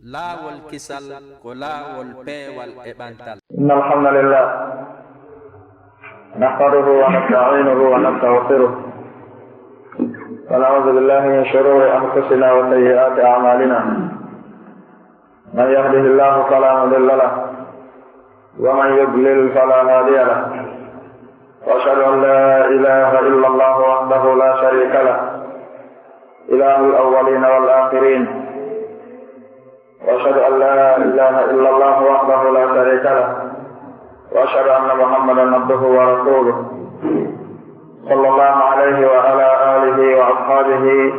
laawol kisal ko laawol peewal e ɓantal. إن الحمد لله نحمده ونستعينه ونستغفره ونعوذ بالله من شرور أنفسنا وسيئات أعمالنا. من يهده الله فلا مضل له ومن يضلل فلا هادي له. وأشهد أن لا إله إلا الله وحده لا شريك له إله الأولين والآخرين. وأشهد أن لا إله إلا الله وحده لا شريك له وأشهد أن محمدا عبده ورسوله صلى الله عليه وعلى آله وأصحابه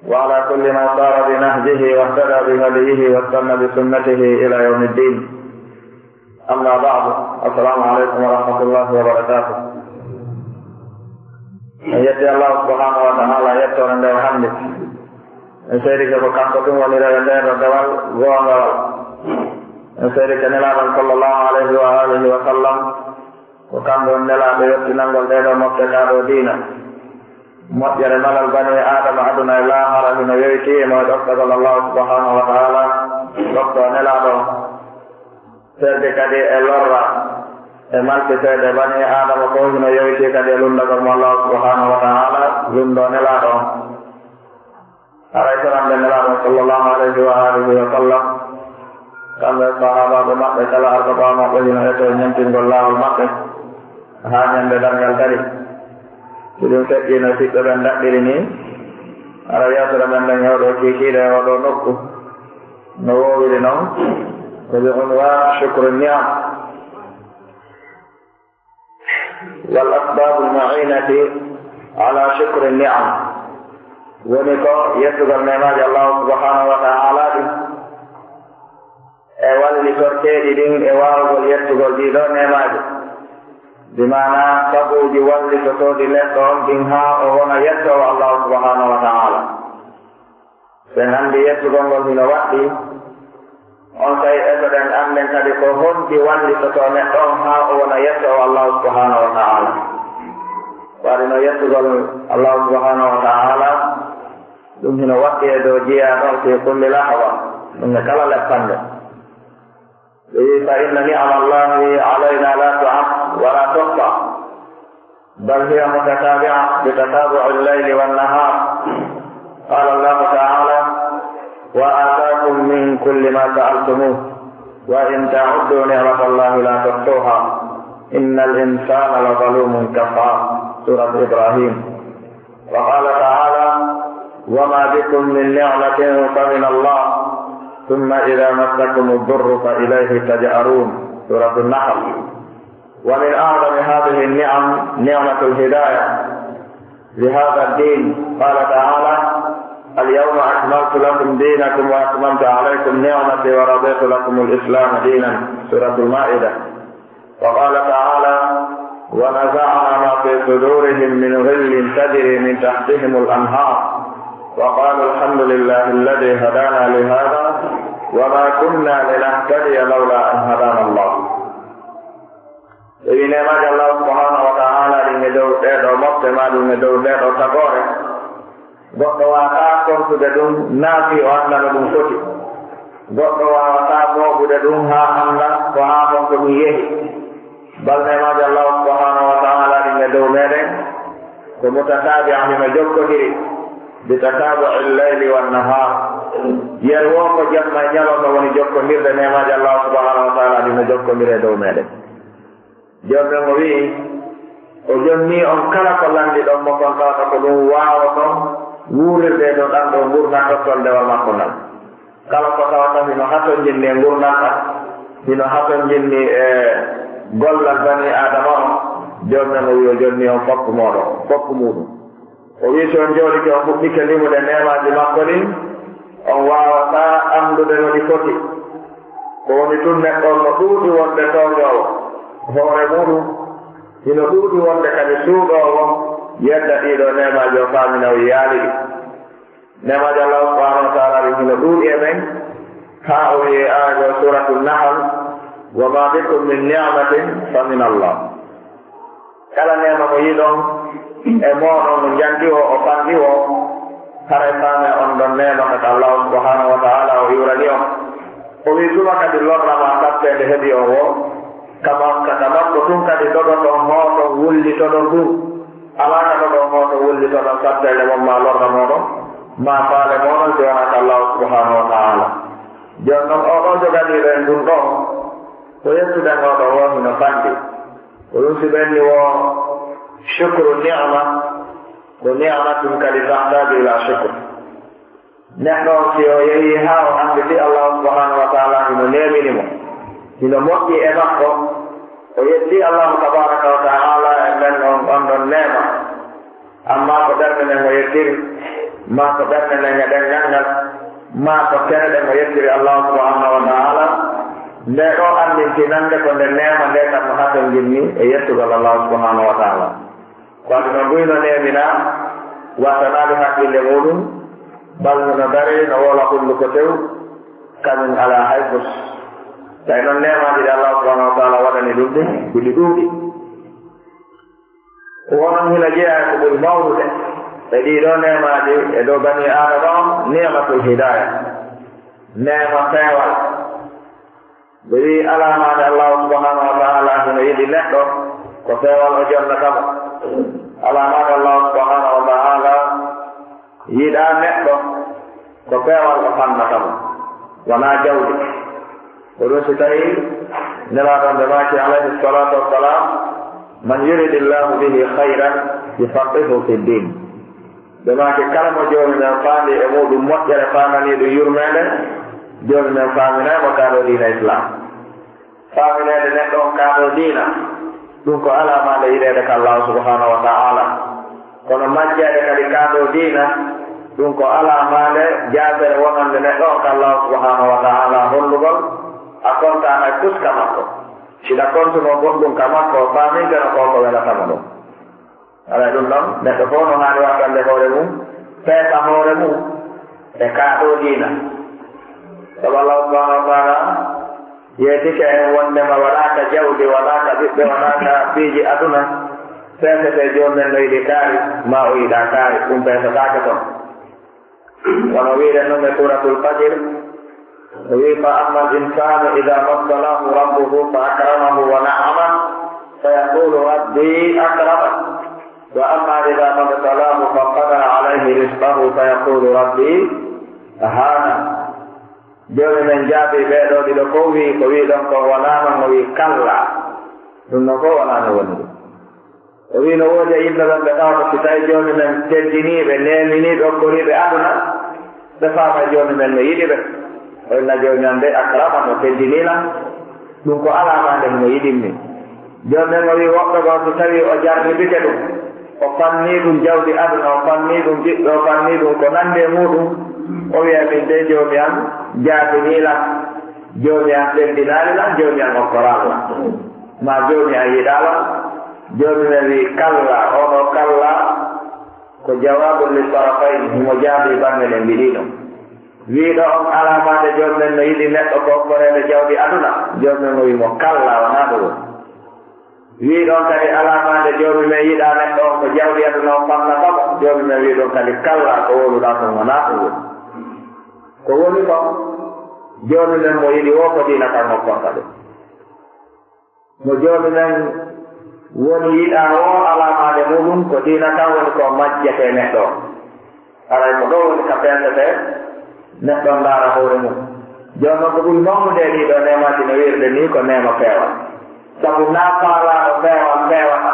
وعلى كل من سار بنهجه واهتدى بهديه واستنى بسنته إلى يوم الدين. أما بعد، السلام عليكم ورحمة الله وبركاته. يأتي الله سبحانه وتعالى يأتون عند محمد سيرك بكاكتم ونرى ودوال غوانغوال سيرك نلابا صلى الله عليه وآله وسلم وكان نلابا يتنانغل دينو مكتكادو دينا مطير ملل بني آدم عدنا الله رحمه يويكي موت أفتقل الله سبحانه وتعالى وقت نلابا سيرك دي اللورا مالك سيد بني آدم وقوهنا يويكي كدي لندكم الله سبحانه وتعالى لندو نلابا Araisalam dan Nabi sallallahu alaihi wa sallam kami sahabat umat salah arba mak bajina itu nyentin gollah mak hanya bedanggal tadi jadi kita nasi terbendak diri ini araya terbendak nyawa kiki dan wado nokku nawo wirino jadi unwa syukurnya wal asbab al ma'inati ala syukr ni'am woni ko yettugal nemaji Allah subhanahu wa ta'ala ɗi e walli torteɗi ɗin e wawgol yettugol ɗiɗo nemaji bi mana sabuji wallitotoɗi neɗɗo on ɗin ha o wona yettowo Allah subhanahu wa ta'ala. sen handi yettugol ngol hino waɗɗi on tawi esoɗen anden kadi ko honɗi wallitoto neɗɗo on ha o wona yettowo Allah subhanahu wa ta'ala. waɗino yettugol Allah subhanahu wa ta'ala ɗum hino waɗɗi e dow jeeya ɗon fi kulli lahwa ɗum ne kala leppande fa inna ni'ama allahi alayna la tu'ad wa la tuhsa bal hiya mutatabi'a bi tatabu'i al-layli wan-nahar. qala Allah ta'ala wa ataakum min kulli ma sa'altumuh wa in ta'uddu ni'mata allahi la tuhsuha innal insana la zalumun kafar. surat Ibrahim. wa qala ta'ala وما بكم من نعمة فمن الله ثم إذا مسكم الضر فإليه تجأرون. سورة النحل. ومن أعظم هذه النعم نعمة الهداية لهذا الدين. قال تعالى اليوم أكملت لكم دينكم وأتممت عليكم نعمتي ورضيت لكم الإسلام دينا. سورة المائدة. وقال تعالى ونزعنا ما في صدورهم من غل تجري من تحتهم الأنهار وقالوا الحمد لله الذي هدانا لهذا وما كنا لنهتدي لولا أن هدانا الله. Jadi nemaji Allah subhanahu wa ta'ala di ngedow dedo mokte madu ngedow dedo tagore goɗɗo wata kontude ɗum naafi o andana ɗum foti goɗɗo wawata moɓude ɗum ha anda ko ha honko ɗum yehi bal nemaji Allah subhanahu wa ta'ala di ngedow meɗen ko mutatabi anima jokkodiri bitatabu al-layli wan-nahar yerwo ko jamma ñalonno woni jokkondirde nemaji Allah subhanahu wa ta'ala dino jokkondire dow meɗen. jommen o wii o jonni on kala ko landi ɗon mo kon tawata ko ɗum wawaton wuurirde ɗo ɗan ɗo gurna tottondewal makko ngal kala ko tawata hino haton jinni e gurnaka hino haton jinni e gollal bani adama on jommen o wi o jonni on foppu moɗon foppu muɗum. o wi so on jooɗike on fuɗɗike limude nemaji makko ɗin on wawata andude no ɗi foti ko woni tun neɗɗon no ɗuuɗi wonde towñowo hoore muɗum hino ɗuuɗi wonde kadi suuɗowo yedda ɗiɗo nemaji o faamina o yaali ɗi nemaji Allah subhanahu wa ta'ala ɗi hino ɗuuɗi e men ha o wi aajo suratu Nahl wa ma bikum min ni'matin fa min Allah. kala nema mo yiɗon e moɗon no janti o o fanɗi o hara faame on ɗon nema kata Allah subhanahu wa ta'ala o iwrani on o wi tuma kadi lorrama tattede heɓi o wo kamakko tun kadi ɗoɗoɗon hooto wullitoɗon ɗum alaka ɗoɗon hooto wullitoɗon tattede mon ma lorra moɗon ma faale moɗon si wonata allahu subhanahu wa taala jon noon oɗo joganiɗo en ɗum ɗo ko yettuden oɗo wohi no fandi ko ɗum si ɓenni wo shukru ni'ma ko ni'matun kadi tahtaju ila shukr neɗɗo si o yehi ha o anditi allahu subhanahu wa taala hino nemini mo hino moƴƴi e makko o yetti allahu tabaraka wa taala e men on ɗon nema amma ko ɓernde nden o yettiri ma ko ɓernde nden e ɗengal ngal ma ko kene ɗen o yettiri allahu subhanahu wa taala nde ɗo andintinande ko nde nema nde kam no haton jinni e yettugol allahu subhanahu wa taala ko adi no mbuyno nemina wattanaɓe haqqille muɗum balno no dari no wola hulluko tew kañum ala hay bus tawi noon nemaji ɗi allahu subhanahu wa taala waɗani ɗum ɗe ɗiɗi ɗuuɗi wonon hino jeeya ko ɓuri mawnude e ɗiɗo nemaji e dow bani adama on nematul hidaya nema peewal ɓe wi alamade allahu subhanahu wa taala hino yiɗi neɗɗo ko peewal o jonnatamo alamade allahu subhanahu wa taala yiɗa neɗɗo ko peewal o fannatamo wona jawdi ko ɗum si tawi nelaɗon ɓe maki alayhi salatu wassalam man yuridi llahu bihi hayran yufaqihu fi ddin ɓe maki kala mo joni men faandi e muɗum moƴƴere famaniɗum yurmede joni men faminaymo kaɗo diina islam faminede neɗɗo on kaɗo diina ɗum ko alamade yiɗede ko allahu subhanahu wa taala kono majjede kadi kaɗo diina ɗum ko alamade jaabere wonande neɗɗo on ko allahu subhanahu wa taala hollugol a konta hay puska makko siɗa kontuno goɗɗum ka makko o faminteno ko ko welatamo ɗum alay ɗum ɗon neɗɗo fof no haani wattande hoore mum peesa hoore mum e kaɗo diina sabu allahu subhanahu wa taala yeetike en wondema waɗaka jawdi waɗaka ɓiɓɓe waɗaka piiji aduna peesete jomumen no yiɗi kaari ma o yiɗa kaari ɗum peesatake toon wono wiiɗen noon e suratul fajir o wi fa amma al insanu ida mabtalahu rabbuhu fa akramahu wa na'ama fa yaqulu rabbi akraman wa amma ida mabtalahu fa qadara alayhi rizqahu fa yaqulu rabbi ahana joni men jaabi ɓeeɗo ɗiɗo ko wi ko wi ɗon ko wonama o wi kalla ɗum no fof wonano woni ɗum o wi no woodi e yimɓe ɓen ɓe tawta si tawi joni men teddiniɓe neminiɓe okkoriɓe aduna ɓe faama joni men no yiɗi ɓe o inna joni an de akrama no teddinila ɗum ko alamade no yiɗinni joni men o wi woɓɓe goo so tawi o jarnibite ɗum o fanni ɗum jawdi aduna o fanni ɗum ɓiɓɓe o fanni ɗum ko nande muɗum o wiya min de joomi an jaafinila joomi an teddinalila joomi an okkorala ma joomi an yiɗala joomi men wi kalla ono kalla ko jawabu li tarafayn himo jaabi bange ɗen mbiɗino wiiɗo on alamade joomi men no yiɗi neɗɗo ko okkorede jawdi aduna joomi men o wimo kalla wona ɗo woni wiiɗon kadi alamade joomi men yiɗa neɗɗo on ko jawdi aduna o fannatamo joomi men wiiɗon kadi kalla ko woluɗa ton wona ɗo woni ko woni ko joomi men mo yiɗi wo ko diina kan hokkorta ɗum mo joomi men woni yiɗa o alamade muɗum ko diina kan woni ko majjete neɗɗo aray ko ɗo woni ka pensete neɗɗo ndaara hoore mum joni noon ko ɓuri mawnude ɗiɗo nemaji no wirde ni ko nema peewal sabu na faalaɗo peewal peewata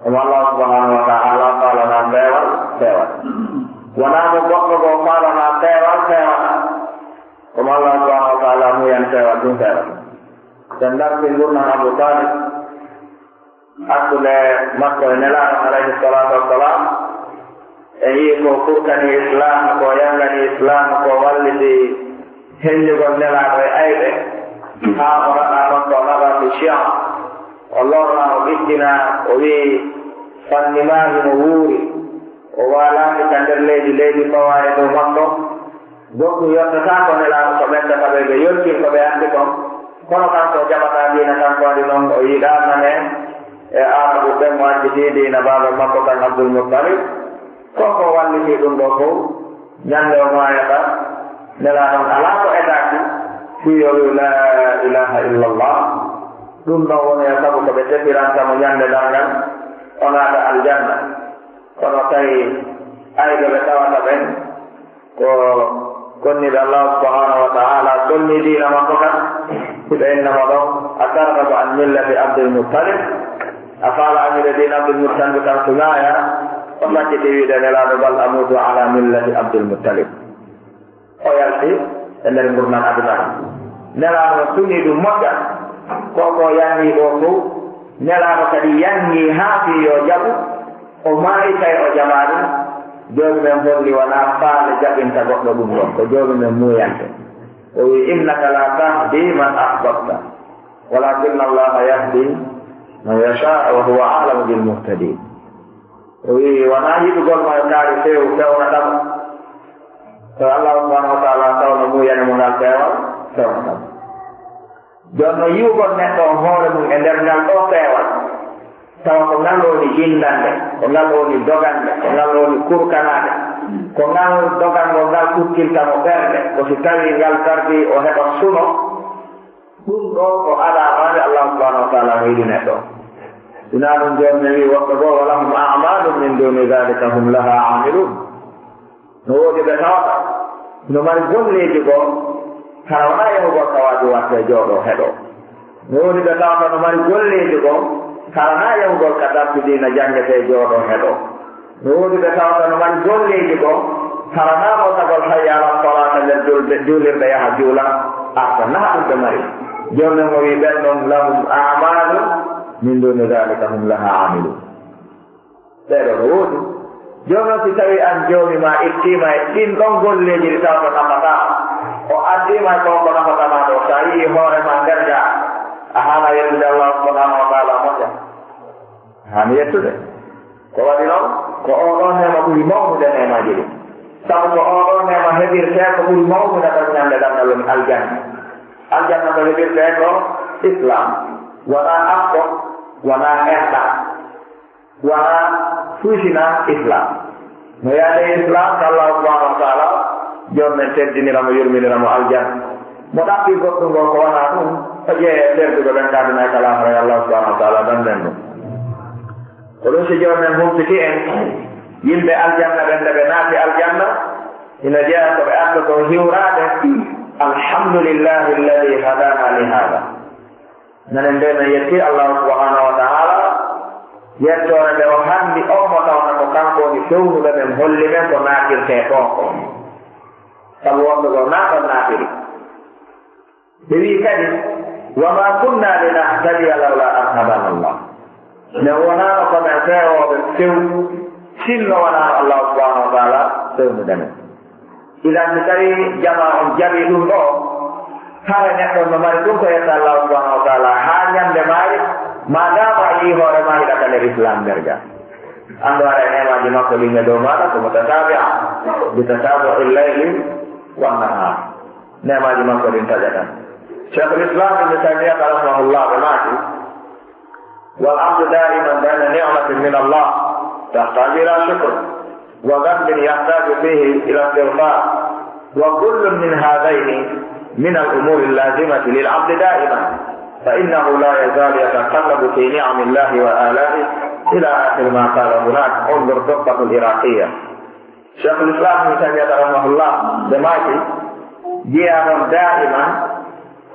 omo allah subhanahu wa taala faalana peewal peewat wonamo goɗɗo goo faalana peewal peewata omo allah subhanahu wa taala muyan peewal ɗum peewata sen darti gurnan Abu Talib hakkude makko e nelaɗo alayhi salatu wassalam e yii ko furtani islam ko yangani islam ko walliti henjugol nelaɗo e ayɓe ha o raɗa makko o naɓati chia o lorna o ɓiddina o wi fannimahi mo wuuri o walaki ka nder leydi fawa e dow makko goɗɗum yottata ko nelaɗo ko ɓeddata ɓe ɓe yontin ko ɓe andi kon kono kanko jaɓata diina kanko waɗi noon o yiɗanane e arabu ɓen mo acciti diina baba makko kan Abdul Muttalib koko walliti ɗum ɗo fof ñande o mayata nela ɗon ala ko etaki kuyowi la ilaha illallah ɗum ɗon woni e sabu ko ɓe defirantamo ñande ɗangal onaɗa aljanna kono tawi ayɓe ɓe tawata ɓen ko konniɓe Allah subhanahu wa ta'ala solni dina makko kan hiɓe innama ɗon a targhabu an millati abdulmuttalib a faala añude dina abdulmuttalib tan sunaya o lacciti wiide nelaɗo bal amutu ala millati abdulmuttalib o yalti e nder gurnan aduna nelaɗo suni ɗum moƴƴa koko yangi ɗo fof nelaɗo kadi yangi haa fi yo jaɓu o maayi tawi o jamaɗum joomi men holli wona faale jaɓinta goɗɗo ɗum ɗon ko joomi men muyante o wi innaka la tahdi man ahbabta walakinna allaha yahdi man yasha wa huwa a'lamu bil muhtadin o wi wona yiɗugol ma kaari fewnatamo so Allah subhanahu wa ta'ala tawno muyane mo ngal fewnatamo jonno yiwgol neɗɗo on hoore mum e nder ngal ɗo feewal tawa ko ngal woni jindande ko ngal woni dogande ko ngal woni kurkanade ko ngal dogango ngal kukkiltamo ɓerde ko si tawi ngal tardi o heɓa suno ɗum ɗo ko alamade Allah subhanahu wa ta'ala hiɗi neɗɗo sina ɗum joni wi woɓɓe goo walahum a'malum min duni dhalika hum laha amilun no woodi ɓe tawata no mari golleji goo kala wona yahugol tawaji watte jooɗo heɗo no woodi ɓe tawata no mari golleji goo kala na yahugol ka dartudina jangete jooɗo heɗo no woodi ɓe tawata no mari golleji goo kala na motagol hayyalan solata nder juulirɗe yaha juula arta naha ɗum ɓe mari joni mo wi ɓen ɗon lahum amalu min duni dhalika hum laha amilun ɓeɗo no woodi joni noon si tawi an joomi ma ittima e ɗin ɗon golleji ɗi tawata nafata o addima ko ko nafatama ɗo sa yii hoorema nder ga a haala yettude Allah subhanahu wa ta'ala moƴƴa hani yettude ko waɗi noon ko oɗo nema ɓuri mawnude nemaji ɗi sabu ko oɗo nema heɓirte ko ɓuri mawnude ɗon ñande ɗanngal woni aljanna aljanna ko heɓirte ko islam wona akko wona enɗa wona fuusina islam no yaade islam ko Allah subhanahu wa ta'ala joni men teddiniramo yurminiramo aljanna mo ɗaɓɓi goɗɗum ngo ko wona ɗum o ƴeeye terduɓe ɓen kadina kalafray Allah subhanahu wa ta'ala dannden ɗum ko ɗum si joni men humtiti en yimɓe aljanna ɓen nde ɓe naati aljanna ina jeeya ko ɓe arda ko hiwrade alhamdulillahi alladi hadana li hada nanen nde men yetti Allah subhanahu wa ta'ala yettore nde o hanndi on mo tawta ko kanko woni fewnuɓe men holli men ko naatirte ɗo ko sabu wonɓe go naɗon naatiri ɓe wi kadi wama kunna linahtadiya lawla an hadana Allah min wonano komen feewoɓe few sinno wonano Allah subhanahu wa ta'ala fewnude men idan si tawi jama on jaɓi ɗum ɗo hara neɗɗo no mari ɗum ko yetta Allah subhanahu wa ta'ala ha ñande maari ma dama a yii hoore ma hiɗata nder islam nder ga andu ara nemaji makko ɗinne dow maɗa ko mutatabi'a bitatabi'i llayli wannahar nemaji makko ɗin taƴatan cheikh l'islam ibne taymiyata rahimahullah ɓe maati wal abdu daiman bayna ni'matin min Allah tahtaju ila shukr wa dhanbin yahtaju fihi ila istighfar wa kullun min hadayni min al umuri allazimati lil abdi daiman فإنه لا يزال يتقلب في نعم الله وآلائه إلى آخر ما قال هناك انظر الدقة العراقية شيخ الإسلام ابن تيمية رحمه الله دماغي جيانا دائما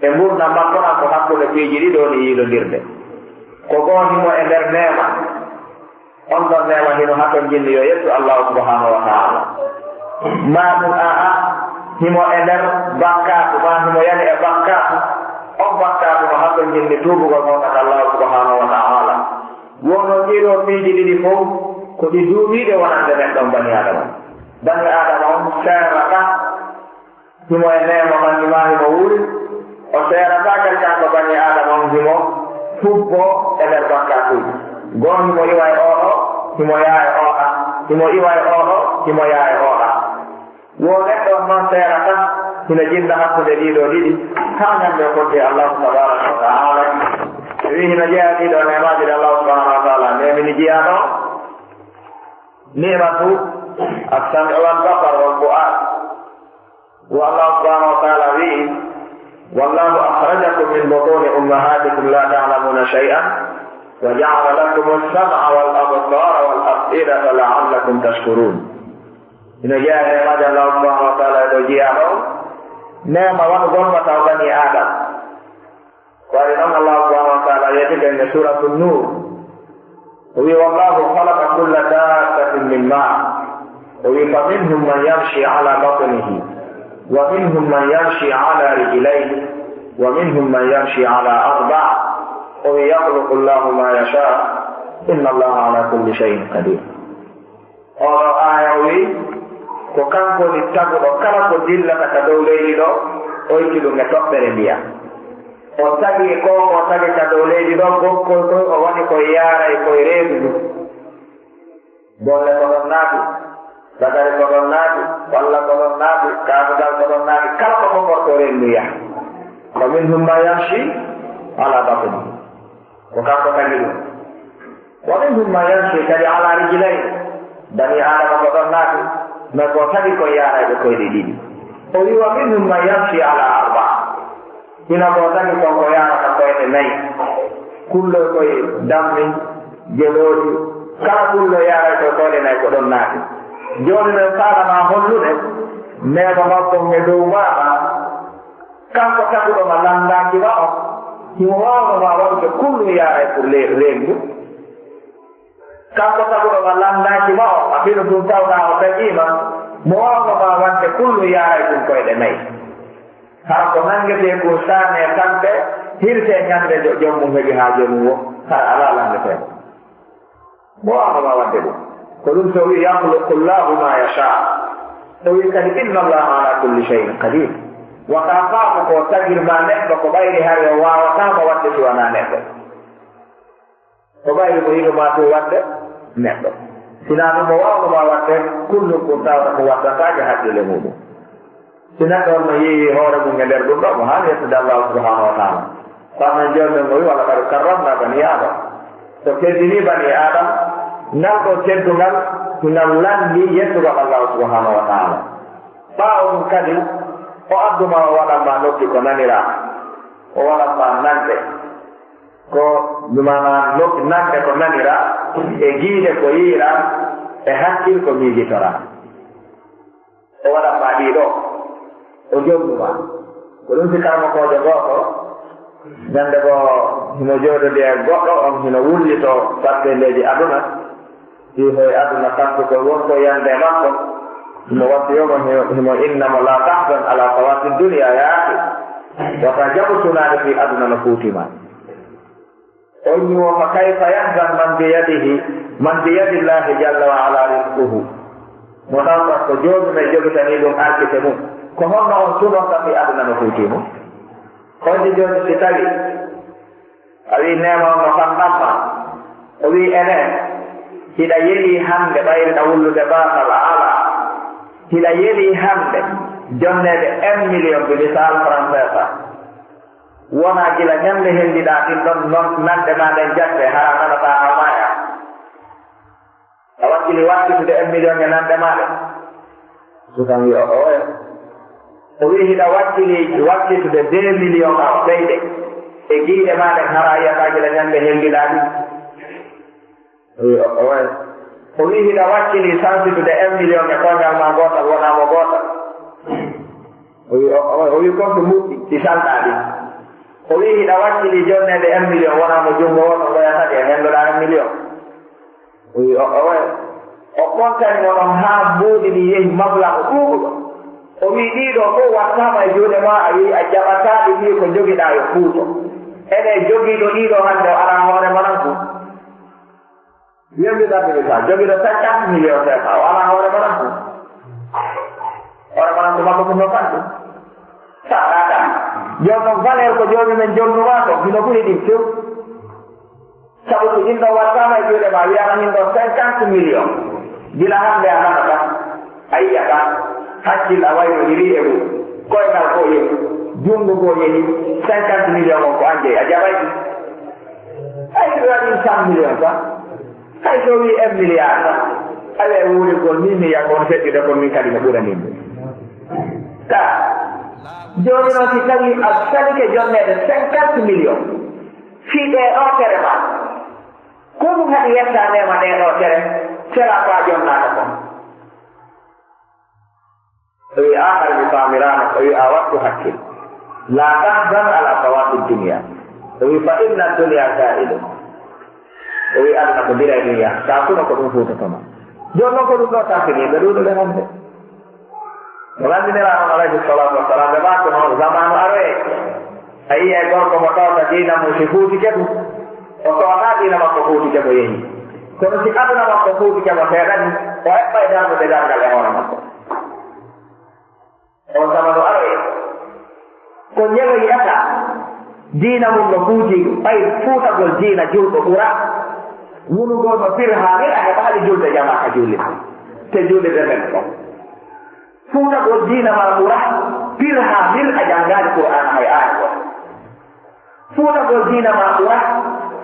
امورنا مقنا كحقل في جديد ونيل الجرد كوكوني مو اندر نعمة انظر نعمة هنا حقا جنة يسوع الله سبحانه وتعالى ما من هما اندر بكات ما هما يعني بكات on bakkatu no hakko jinde tuubugol mawtaka Allah subhanahu wa ta'ala wono ɗiɗo miiji ɗiɗi fof ko ɗi duuɓiɗe wonande neɗɗon bani adama on seerata himo e nemo mannima himo wuri o seerata kadi kanko bani adama on himo fubbo e nder bakkatuji gon himo iwa e oɗo himo yaa e oɗa himo iwa e oɗo himo yaa e oɗa wo neɗɗon noon seerata hina jinda hakkude ɗiɗo ɗiɗi ha ñande kodde Allah tabaraka wa ta'ala wi hina jeeya ɗiɗo nemaji ɗe Allah subhanahu wa ta'ala nemini jiyaɗo nimatu as-sam'u wal basar wal fu'ad wa Allah subhanahu wa ta'ala wi والله أخرجكم من بطون أمهاتكم لا تعلمون شيئا وجعل لكم السمع والأبصار والأفئدة لعلكم تشكرون. Ina jaa ma Allah subhanahu wa ta'ala do jiaro nema wan gonma taw bani adam. Wa inna Allah subhanahu wa ta'ala yadika in surah an-nur. Wa wallahu khalaqa kulla dabbatin min ma'. Wa faminhum man yamshi 'ala batnihi wa minhum man yamshi 'ala rijlayhi wa minhum man yamshi 'ala arba'. Wa yakhluqu Allahu ma yasha'. Inna Allah 'ala kulli shay'in qadir. Ora ayawi ko kanko ni taguɗo kala ko dillata ka dow leydi ɗo o yitti ɗum e toɓɓere ndiyam o tagi ko o tagi ka dow leydi ɗo gokkol ɗo o waɗi koye yaaray koye reedu ɗum bolle ko ɗon naati bagare ko ɗon naati walla ko ɗon naati kaadugal ko ɗon naati kala ko mokorto rendu yaha ko min humma yamshi ala batni ko kanko tagi ɗum wa min humma yamshi kadi ala rijlayn bani adama ko ɗon naati mais ko tagi koye yaarayɓe koyɗe ɗiɗi o wi wa minhum man yamshi ala arba ina ko tagi konko yaarata koyɗe nayi kullo koye dammi jelooji kala kullo yaaray koye koyɗe nayi ko ɗon naati jooni men faalama hollude neema makko e dow maama kanko taguɗoma lanndakima o himo wawnoma waɗude kullu yaaray pour rendu kanko taguɗoma lanndakima o abino ɗum tawna o taƴima mo wawnoma wadde kullu yaaray ɗum koyɗe nayi haa ko nangete ko saane kamɓe hirte ñande jommum heɓi haa jomum wo haa ala lanndetee mo wawnoma wadde ɗum ko ɗum so wi yakhluqu llahu ma yasha o wi kadi inna allaha ala kulli shay'in qadir wata faamu ko tagirma neɗɗo ko ɓayri hay o wawatama wadde si wona neɗɗo ko ɓayri ko hiɗoma to wadde neɗɗo sina ɗum o wawnoma wadde kullum ko tawta ko waddatake haqqille muɗum si neɗɗo on no yeewi hoore mum e nder ɗum ɗo mo haani yettude allahu subhanahu wa taala famen jonde ngo wi walla kadi karramna bani adam so teddini bani adam ngal ɗo teddugal ngal landi yettugal allahu subhanahu wa taala ɓaawo ɗum kadi o adduma o waɗanma noppi ko nanira o waɗanma nande ko ɗumana noppi nande ko nanira e giide ko yiira e hakkil ko miijitora o waɗanma ɗiɗo o jonnuma ko ɗum si karmakojo gooto ñande ko hino joododi e goɗɗo on hino wullito sattelleji aduna si hoye aduna kanko ko wonko yande makko himo wattiyoma himo innamo la tahzan ala fawati dunia yaaki wata jaɓu sunaade fi aduna no fuutima on ñiwoma kayfa yahzan man biyadillahi jalla wa ala rizquhu mo tawta ko joomume jogitani ɗum arkite mum ko honno on sunonta fi aduna no fuutimum honde joni si tawi a wi nema on no fanɗamma o wi enen hiɗa yeli hande ɓayrina wullude batal a ala hiɗa yeli hande jonnede 1 million de misal français wona gila ñande helliɗa ɗin ɗon non nande ma ɗen jatte hara nanata a maya a wakkili wakkitude 1 million e nande maɗe sukan wi oya o wi hiɗa wakkitude 2 million a ɓeyde e giiɗe maɗen hara yiyata gila ñande helliɗa ɗin oya o wi hiɗa wakkili sansitude 1 million e koyngal ma gootal wonamo gootal o wi konko muɗɗi si salɗa ɗin o wi hiɗa wakkili jonnede 1 million wonamo junngo woto goyatake e henndoɗa 1 million o wi o ɓontani moɗon haa mbuuɗi ɗi yehi mablago ɗuuɗuɗo o wi ɗiɗo fof wattama e juuɗe ma a wi a jaɓataɗi ɗi ko jogiɗa yo fuuto ene jogiiɗo ɗiɗo hannde o ala hoore manan fu yembiɗaɓe sa jogiɗo 50 million sefa o ala hoore manan fu hoore manan fu makko fu no fanɗu saɗaɗa joni noon valeur ko joni men jonnuma to hino ɓuri ɗin few sabu so ɗin ɗo wattama e juuɗe ma wiyama min ɗo 50 million gila hande a nanata a yiyata hakkil a waynodiri e mum koyngal ko yehi junngo ko yehi 50 million on ko anje a jaɓayɗi hay so waɗi 100 million tan hay so wi 1 milliard tan awe wuuri gol min mi yakon feɗɗide kon min kadi no ɓuraninɓe ka joni noon si tawi a salike jonnede 50 millions fii ɗe ɗo tere ma ko ɗum haɗi yetta nema ɗe ɗo tere sera fa jonnaka kon o wi ahar mi famirano o wi a wattu hakkil la tahzan ala fawati dunia o wi fa inna dunia zailu o wi aduna ko mbira dunia sa suno ko ɗum futotoma joni noon ko ɗum ɗo tafini ɓe ɗuɗuɓe hande o landiniranon alayhi salatu wassalam ɓe mako noon zamanu aroye a yi e gorko mo tawta diina mum si fuutike ɗum o towata diina makko fuutike mo yehi kono si aduna makko fuutike mo seeɗani o heɓɓa e darnude dargal e hoore makko on zamanu aroye ko ñego yiyata diina mum no fuuti ɓay fuutagol diina julɗo ɓura wunugol no pir ha mir a heɓa haɗi julde jamaka julli te jullide men ɗon fuutagol diina ma ɓura pir ha mir a janngani qur'an hay aya o fuutagol diina ma ɓura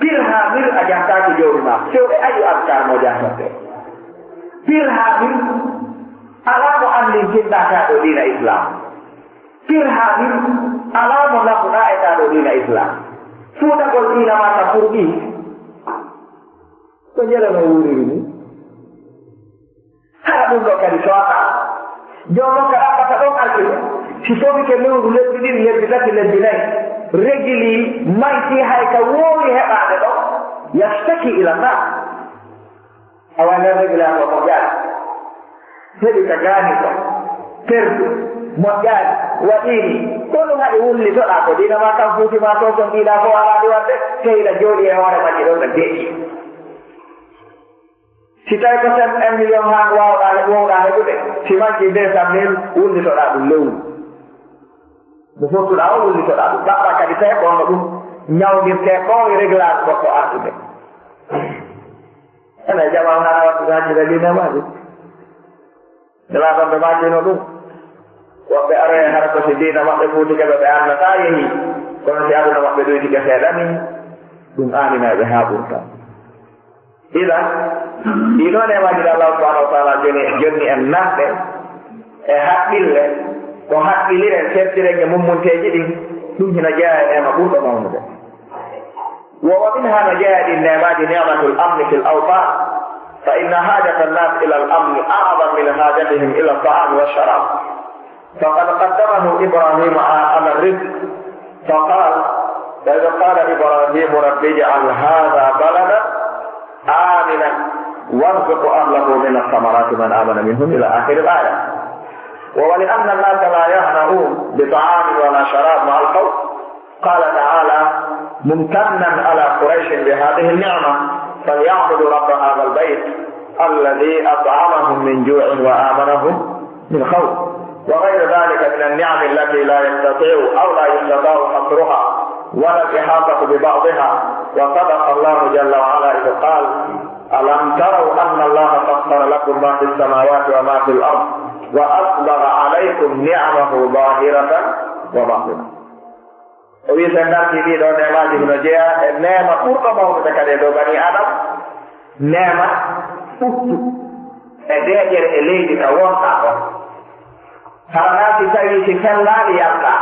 pir ha mir a jantaki jowri ma sewɓe ayu askar mo jantote pir ha mir ala mo andin tinɗaka ɗo diina islam pir ha mir ala mo nafuɗa e ta ɗo diina islam fuutagol diina ma ta purɗi ko jelano wuriri ni hala ɗum ɗo kadi sowata joni noon ka ɗaɓɓata ɗon arkiɓe si soɓike lewru lebbi ɗiɗi lebbi tati lebbi nayi regili mayti hay ka wowi heɓade ɗo yastaki ila nas awanen regilano moƴƴani heɓi ka gani ko perdu moƴƴani waɗini ko ɗum haɗi wullitoɗa ko dinama kam fuutima to son ɗiɗa fo alaɗi wadde teyɗa jooɗi e hoore majji ɗon ka deeƴi si tawi ko 1 million ha wowɗa heɓude si manki 200 000 wullitoɗa ɗum lewru mo fottuɗa o wullitoɗa ɗum ɗaɓɓa kadi tawi ɓonno ɗum ñawdirte ɓoowi réglage goɗɗo artude ene jaman hana wattugaji dalinemaji nelaɗon ɓe majjino ɗum woɓɓe aroye hara ko si diina maɓɓe fuutike ɓe ɓe annata yehi kono si aduna maɓɓe ɗoytike seeɗani ɗum aninaɓe ha ɓurta ila ɗino nemaji Allah subhanahu wa ta'ala jonni en nanɗe e haqqille ko haqqiliren sertiren e mummunteji ɗin ɗum hina jeeya e nema ɓurɗo mawnude wa minha no jeeya ɗin nemaji ni'matul amni fil awtan fa inna hajata an-nas ila al-amni a'zam min hajatihim ila at-ta'am wa ash-sharab faqad qaddamahu ibrahim ala ar-rizq faqala إذا قال إبراهيم رب اجعل هذا بلدا آمنا وارزق أهله من الثمرات من آمن منهم إلى آخر الآية ولأن الناس لا يهنؤون بطعام ولا شراب مع الخوف قال تعالى ممتنا على قريش بهذه النعمة فليعبدوا رب هذا البيت الذي أطعمهم من جوع وآمنهم من خوف وغير ذلك من النعم التي لا يستطيع أو لا يستطاع حصرها ولا الإحاطة ببعضها وصدق الله جل وعلا إذ قال ألم تروا أن الله سخر لكم ما في السماوات وما في الأرض وأسبغ عليكم نعمه ظاهرة وباطنة وي سندان في دي دو نعمة من جهة النعمة قرطة موجودة كده دو بني آدم نعمة فتو أديجر إليه كوان تاقو هرناتي سوي سفن لا ليبقى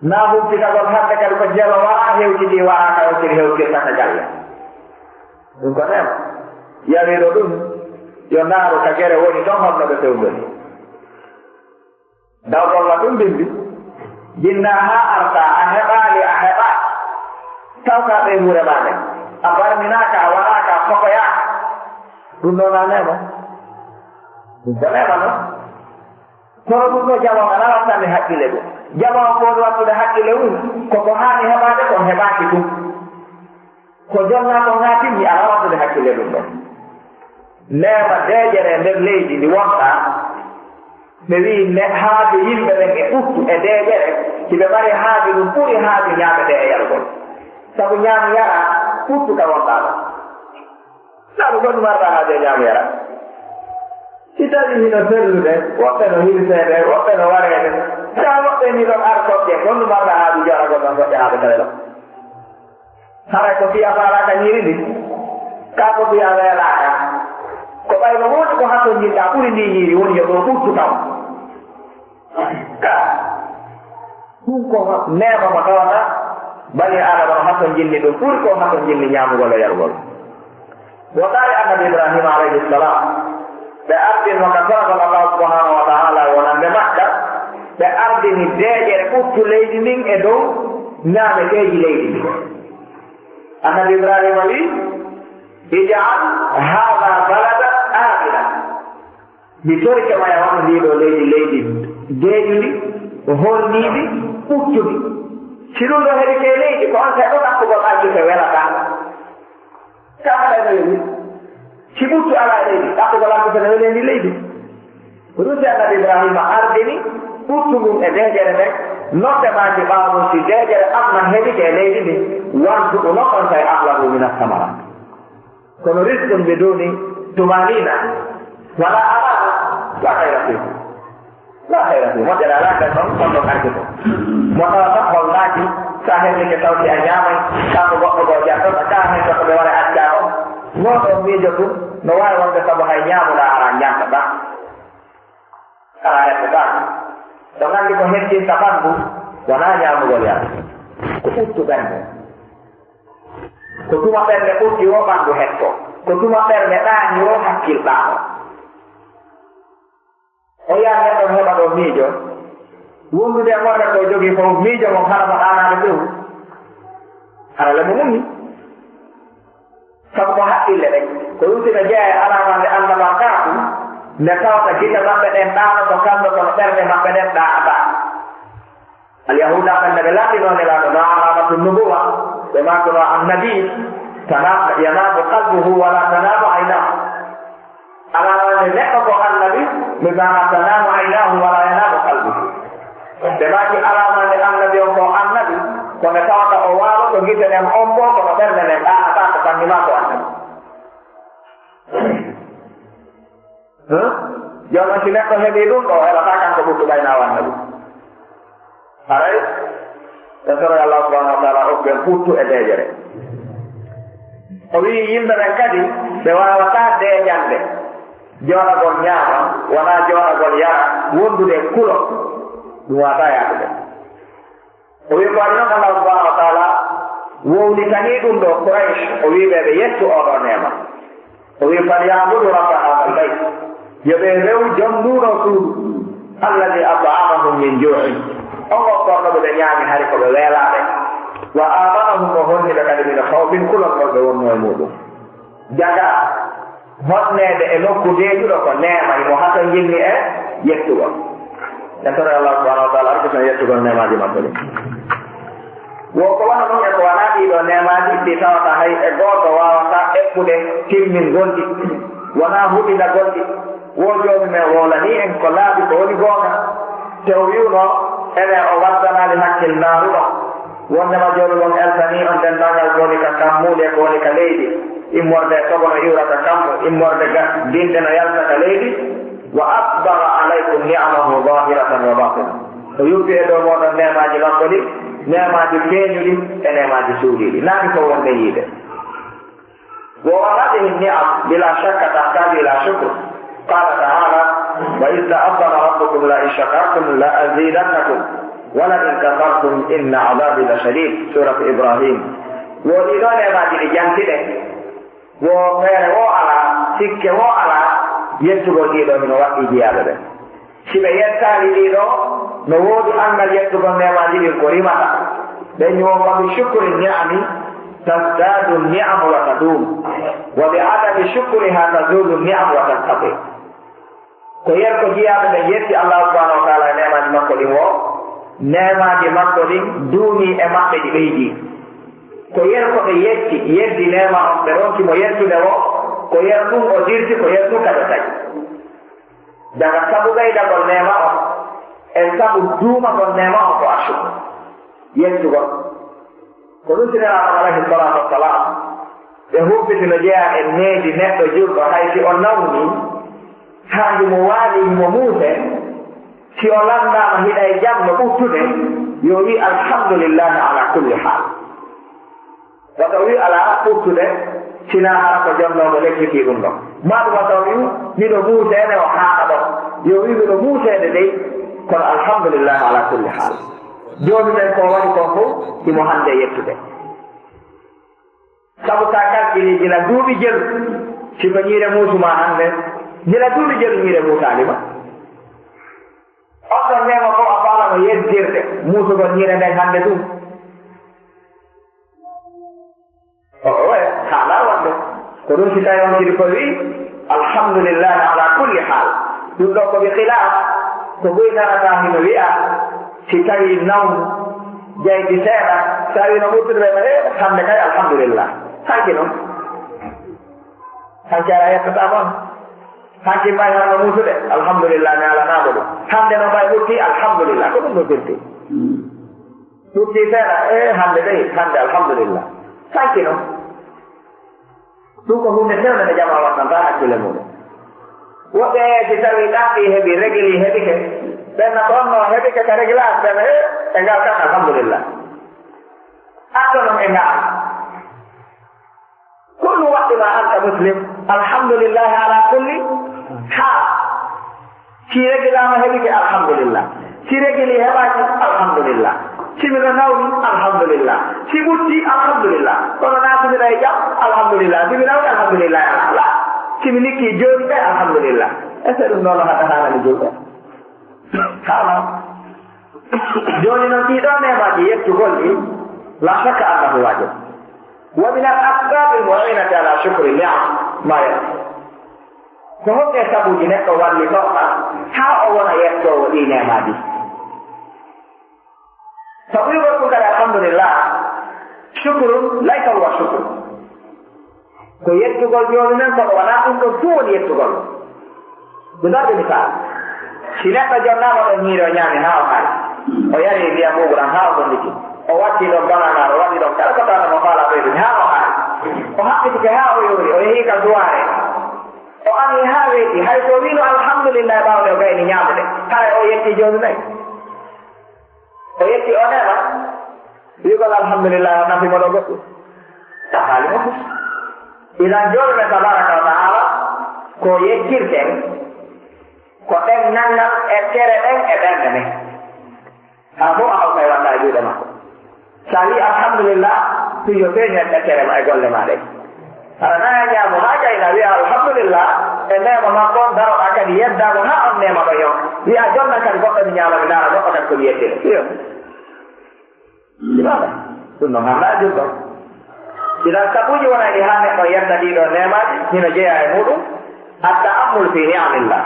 na bukti ka gon hatta kadi ko jelo wa hewtidi wa ka o hewti taka jalla ɗum ko nema yawiɗo ɗum yo naaru ka gere woni ɗon honno ɓe fewdoni dawɗolla ɗum bindi jinna ha arta a heɓali a heɓa tawka ɓe mure maɗe a barminaka a waɗaka fokoyaka ɗum ɗo na nema ɗum ko nema noon kono ɗum ɗo jamon ana wattande haqqille ɗum jamon fooni wattude haqqille mum koko haani heɓade kon heɓaki ɗum ko jonna ko ŋatinni ala wattude haqqille ɗum ɗon nema deejere nder leydi ndi wonɗa ɓe wi haabi yimɓe ɓen e ɓuttu e deejere si ɓe mari haabi ɗum ɓuri haabi ñaamede e yargol sabu ñaamu yara ɓuttu ka wonɗa ɗo sabu gonɗum marɗa haabi e ñaamu yara si tawi hino sellude woɓɓe no hirseede woɓɓe no wareede sa woɓɓe ni ɗon arkoɓɓe gonɗum marɗa haabi jaragol ɗon goɗɗe haaɓe kale ɗo haray ko fiya faalaka ñiri ndi ka ko fiya weelaaka ko ɓayno woodi ko hatto jinɗa ɓuri ndi ñiiri woni yo ɗo ɓuttu taw ka ɗum ko neema mo tawata bani adama no hakko jinni ɗum ɓuri ko hakko jinni ñaamugol e yarugol wotaari annabi ibrahima alayhi salam ɓe ardinmo ka toragol allah subhanahu wa taala wonande makka ɓe ardini deeƴere ɓuttu leydi ndin e dow ñaameteeji leydi ndin annabi ibrahima wi ijal hada balada amina mi torike maya wano ndiɗo leydi deeƴundi holniiɗi ɓuttuɗi si ɗum ɗo heɓi ke leydi ko on seɗɗo ɗakkugol accute welata ka haɗano yowi si ɓuttu ala leydi ɗakkugol accute ne welendi leydi ko ɗum si annabi ibrahima ardini ɓuttu ɗum e deeƴere nden nodde maji ɓaawɗum si deeƴere amna heɓi ke leydi ndi wantuɗo non on tawi ahlahu min assamara kono risqum ɓe duni tumanina wala alama la hayra fi la hayra fi moƴƴere alaka ɗon on ɗon arde to mo tawa tan holnaaki sa hennike tawti a ñaamay kanko goɗɗo goo jattoɗa ka hen goɗɗo ɓe wara acca on noɗon miijo tum no wawi wonde sabu hay ñaamuɗa ara ñamtaɗa ara heɓɓetaka to nganndi ko hettinta ɓanndu wona ñaamugol yaade ko ɓuttu ɓernde ko tuma ɓernde ɓutti o ɓanndu hetto ko tuma ɓernde ɗaani o hakkilɗaano o yaha neɗɗon heɓa ɗo miijo wondude e gonɗe ko jogii fof miijo mon hara mo ɗaanaade ɓewu hara le mo mummi sabu ko haqqille ɗen ko wutino jeeya e alama nde annaba kaaku nde tawta gite maɓɓe ɗen ɗaanoto kamɓe kono ɓernde maɓɓe ɗen ɗaata alyahuda ɓenne ɓe laatinoonelaaɗo no alamatu nubuwa ɓe maatuno annabi yanamu qalbuhu wala tanamu aynahu alamande neɗɗo ko annabi mi mana tanamu aynahu wala yanamu qalbuhu ɓe maaki alamande annabi on ko annabi kono tawata o waalo to gite ɗen on bo kono ɓernde nden ɗaata ko bannima ko annabi jooni noon si neɗɗo heɓii ɗum ɗo heɓata kanko ɓurtu ɓaynawo annabi haray e soroy allah subahanahu wa taala okɓen ɓuttu e deejere o wii yimɓe ɓen kadi ɓe waawataa deeƴande jooɗagol ñaama wonaa jooɗagol yara wondude kulo ɗum waawataa yaadude o wii ko waɗi noon allah subahanahu wa taala wowlitanii ɗum ɗo Quraysh o wii ɓe ɓe yettu oɗo neema o wii falyabudu rabba haadal bayt yo ɓe rew jom nduuɗo suudu alladi at'amahum min juu'in on gokkorɗo ɓe ñaami hari ko ɓe weelaaɓe wa amanahum o honniɓe kadi mino hawbin kulotnol ɓe wonno e muɗum jaga honneede e nokku deejuɗo ko neema imo hato jinni e yettugol e tore allah subahanahu wa taala arkusen yettugol neemaji maɓɓe ɗum wo ko wona ɗum e ko wona ɗiɗo neemaji ɗi tawata hay e gooto wawata eɓɓude timmin gonɗi wona huɗina gonɗi wo joomi men wolani en ko laaɓi ko woni goonga te o wiwno ene o waddanaali hakkil naaruɗo wondema jooni won eltani on denndangal ko woni ka kammuuɗe ko woni ka leydi immorde togo no iwrata kammu immorde dinde no yalta ka leydi wa asbaga alaykum ni'amahu zahiratan wa batina o yubbi e dow moɗon nemaaji makko ɗi nemaaji feeñuɗi e nemaaji suuɗiɗi naani ko wonde yiide wo hadihi ni'am bila shakka tahtaju ila shukr qala taala wa id ta'azzana rabbukum la in shakartum la azidannakum wala in kafartum inna adabi la shadid surat ibrahim woɗi ɗo nemaji ɗi jantiɗe wo feere wo ala sikke wo ala yettugol ɗiɗo hino waɗɗi jiyaɓe ɓe si ɓe yettali ɗiɗo no woodi angal yettugol nemaji ɗin ko rimata ɓe ñooma bi shukri ni'ami tasdadu ni'amu wa tadum wa bi adami shukriha tazulu ni'amu wa tanqati ko yer ko jiyaɓe ɓe yetti allah subhanahu wa taala e nemaji makko ɗin wo nemaji makko ɗin duuni e maɓɓe ɗi ɓeydi ko yer ko ɓe yeddi nema on ɓe ronkimo yettude o ko yer ɗum o dirti ko yer ɗum kaɓe taƴi daga sabu ɓeydagol nema on e sabu duumagol nema on ko accu yettugol ko ɗum sinelaɗo alayhi salatu wassalam ɓe hubbitino jeeya e needi neɗɗo jurɗo hay si o nawni haa himo waali himo muuse si o landama hiɗa e jam no ɓuttude yo wi alhamdulillahi ala kulli hal wata wi ala ɓuttude sina hara ko jonnomo lekkiti ɗum ɗon maɗum wata wi miɗo muusede o haaɗa ɗon yo wi miɗo muuseede dey kono alhamdulillah ala kulli hal joni men ko wari ko fof imo hande yettude sabu sa kalkili gila duuɓi jelu siko ñiire muusuma hande gila duuɓi jelu ñiire muusalima oɗon nema ko a faalamo yeddirde muusugol ñiire nden hande ɗum owe haala wonde ko ɗum si tawi on kiri ko wi alhamdulillahi ala kulli hal ɗum ɗo ko ɓe khilaf ko ɓoynarata hino wiya si tawi nawm jeydi seeɗa so tawi no ɓurtude ɓe hande kay alhamdulillah hanki noon hanki ara yettata moon hanki mbay hono muusude alhamdulillah mi alanamo ɗum hande no mbay ɓurti alhamdulillah ko ɗum no ɓurti ɓurti seeɗa hande ɗey hande alhamdulillah hanki noon ɗum ko hunde fewne nde jama wattanta hakkille muɗum woɓɓe si tawi ɗaɓɓi heeɓi régli heeɓike ɓenna ɗon no heeɓike ka réglage ɓene e ngal kan alhamdulillah attonon e ngal kullu waɗɗima anta muslim alhamdulillah ala kulli haal si réglama heeɓike alhamdulillah si régli heɓaki alhamdulillah simiɗo nawni alhamdulillah si ɓurti alhamdulillah kono natumina e jam alhamdulillah simi nawni alhamdulillah ala simi likki joni ɓe alhamdulillah est ce que ɗum noon haddatanani julɓe hala joni noon ɗiɗo nemaji yettugol ɗi la shakka annahu wajib wa min al asbab al mu'inati ala shukri ni'am ma yati ko hokke sabuji neɗɗo walli goɗɗa ha o wona yettowo ɗi nemaji so ɓuygol ɗum kadi alhamdulillah shukru laysa huwa shukru ko yettugol joni men koɗo wona ɗum ɗon fuu woni yettugol ɓe darɓe misal si neɗɗo jonnama ɗon ñiiri o ñaami ha o haali o yari ndiyam ɓuɓuran ha o gondiki o watti ɗon banana o waɗi ɗon kala ko tawno mo faala ɓeyɗumi ha o haali o haɓɓitike ha o yoori o yehi ka duware o ani ha weeti hay so wino alhamdulillah ɓawde o gayni ñaamude hay o yetti joni nayi o yetti o nema wigol alhamdulillah o nafimo ɗo goɗɗum a haali mo fuf idan joni men tabaraka wa taala ko yettirten ko ɗen nanngal e tere ɗen e ɓernde men ha fof a hawta e waɗɗa e juuɗe makko sa wi alhamdulillah tuyo feñen e tere ma e golle ma ɗen aɗa naya ñaamu ha kayna wiya alhamdulillah e nema makko daroɗa kadi yeddamo ha on nema ɗo yon wiya jonna kadi goɗɗo mi ñaama mi dara goɗɗo kadi komi yettire iyo imaɗa ɗum noon handa jurɗo idan sabuji wona ɗi ha neɗɗo yedda ɗiɗo nemaji hino jeeya e muɗum atta'ammul fi ni'amillah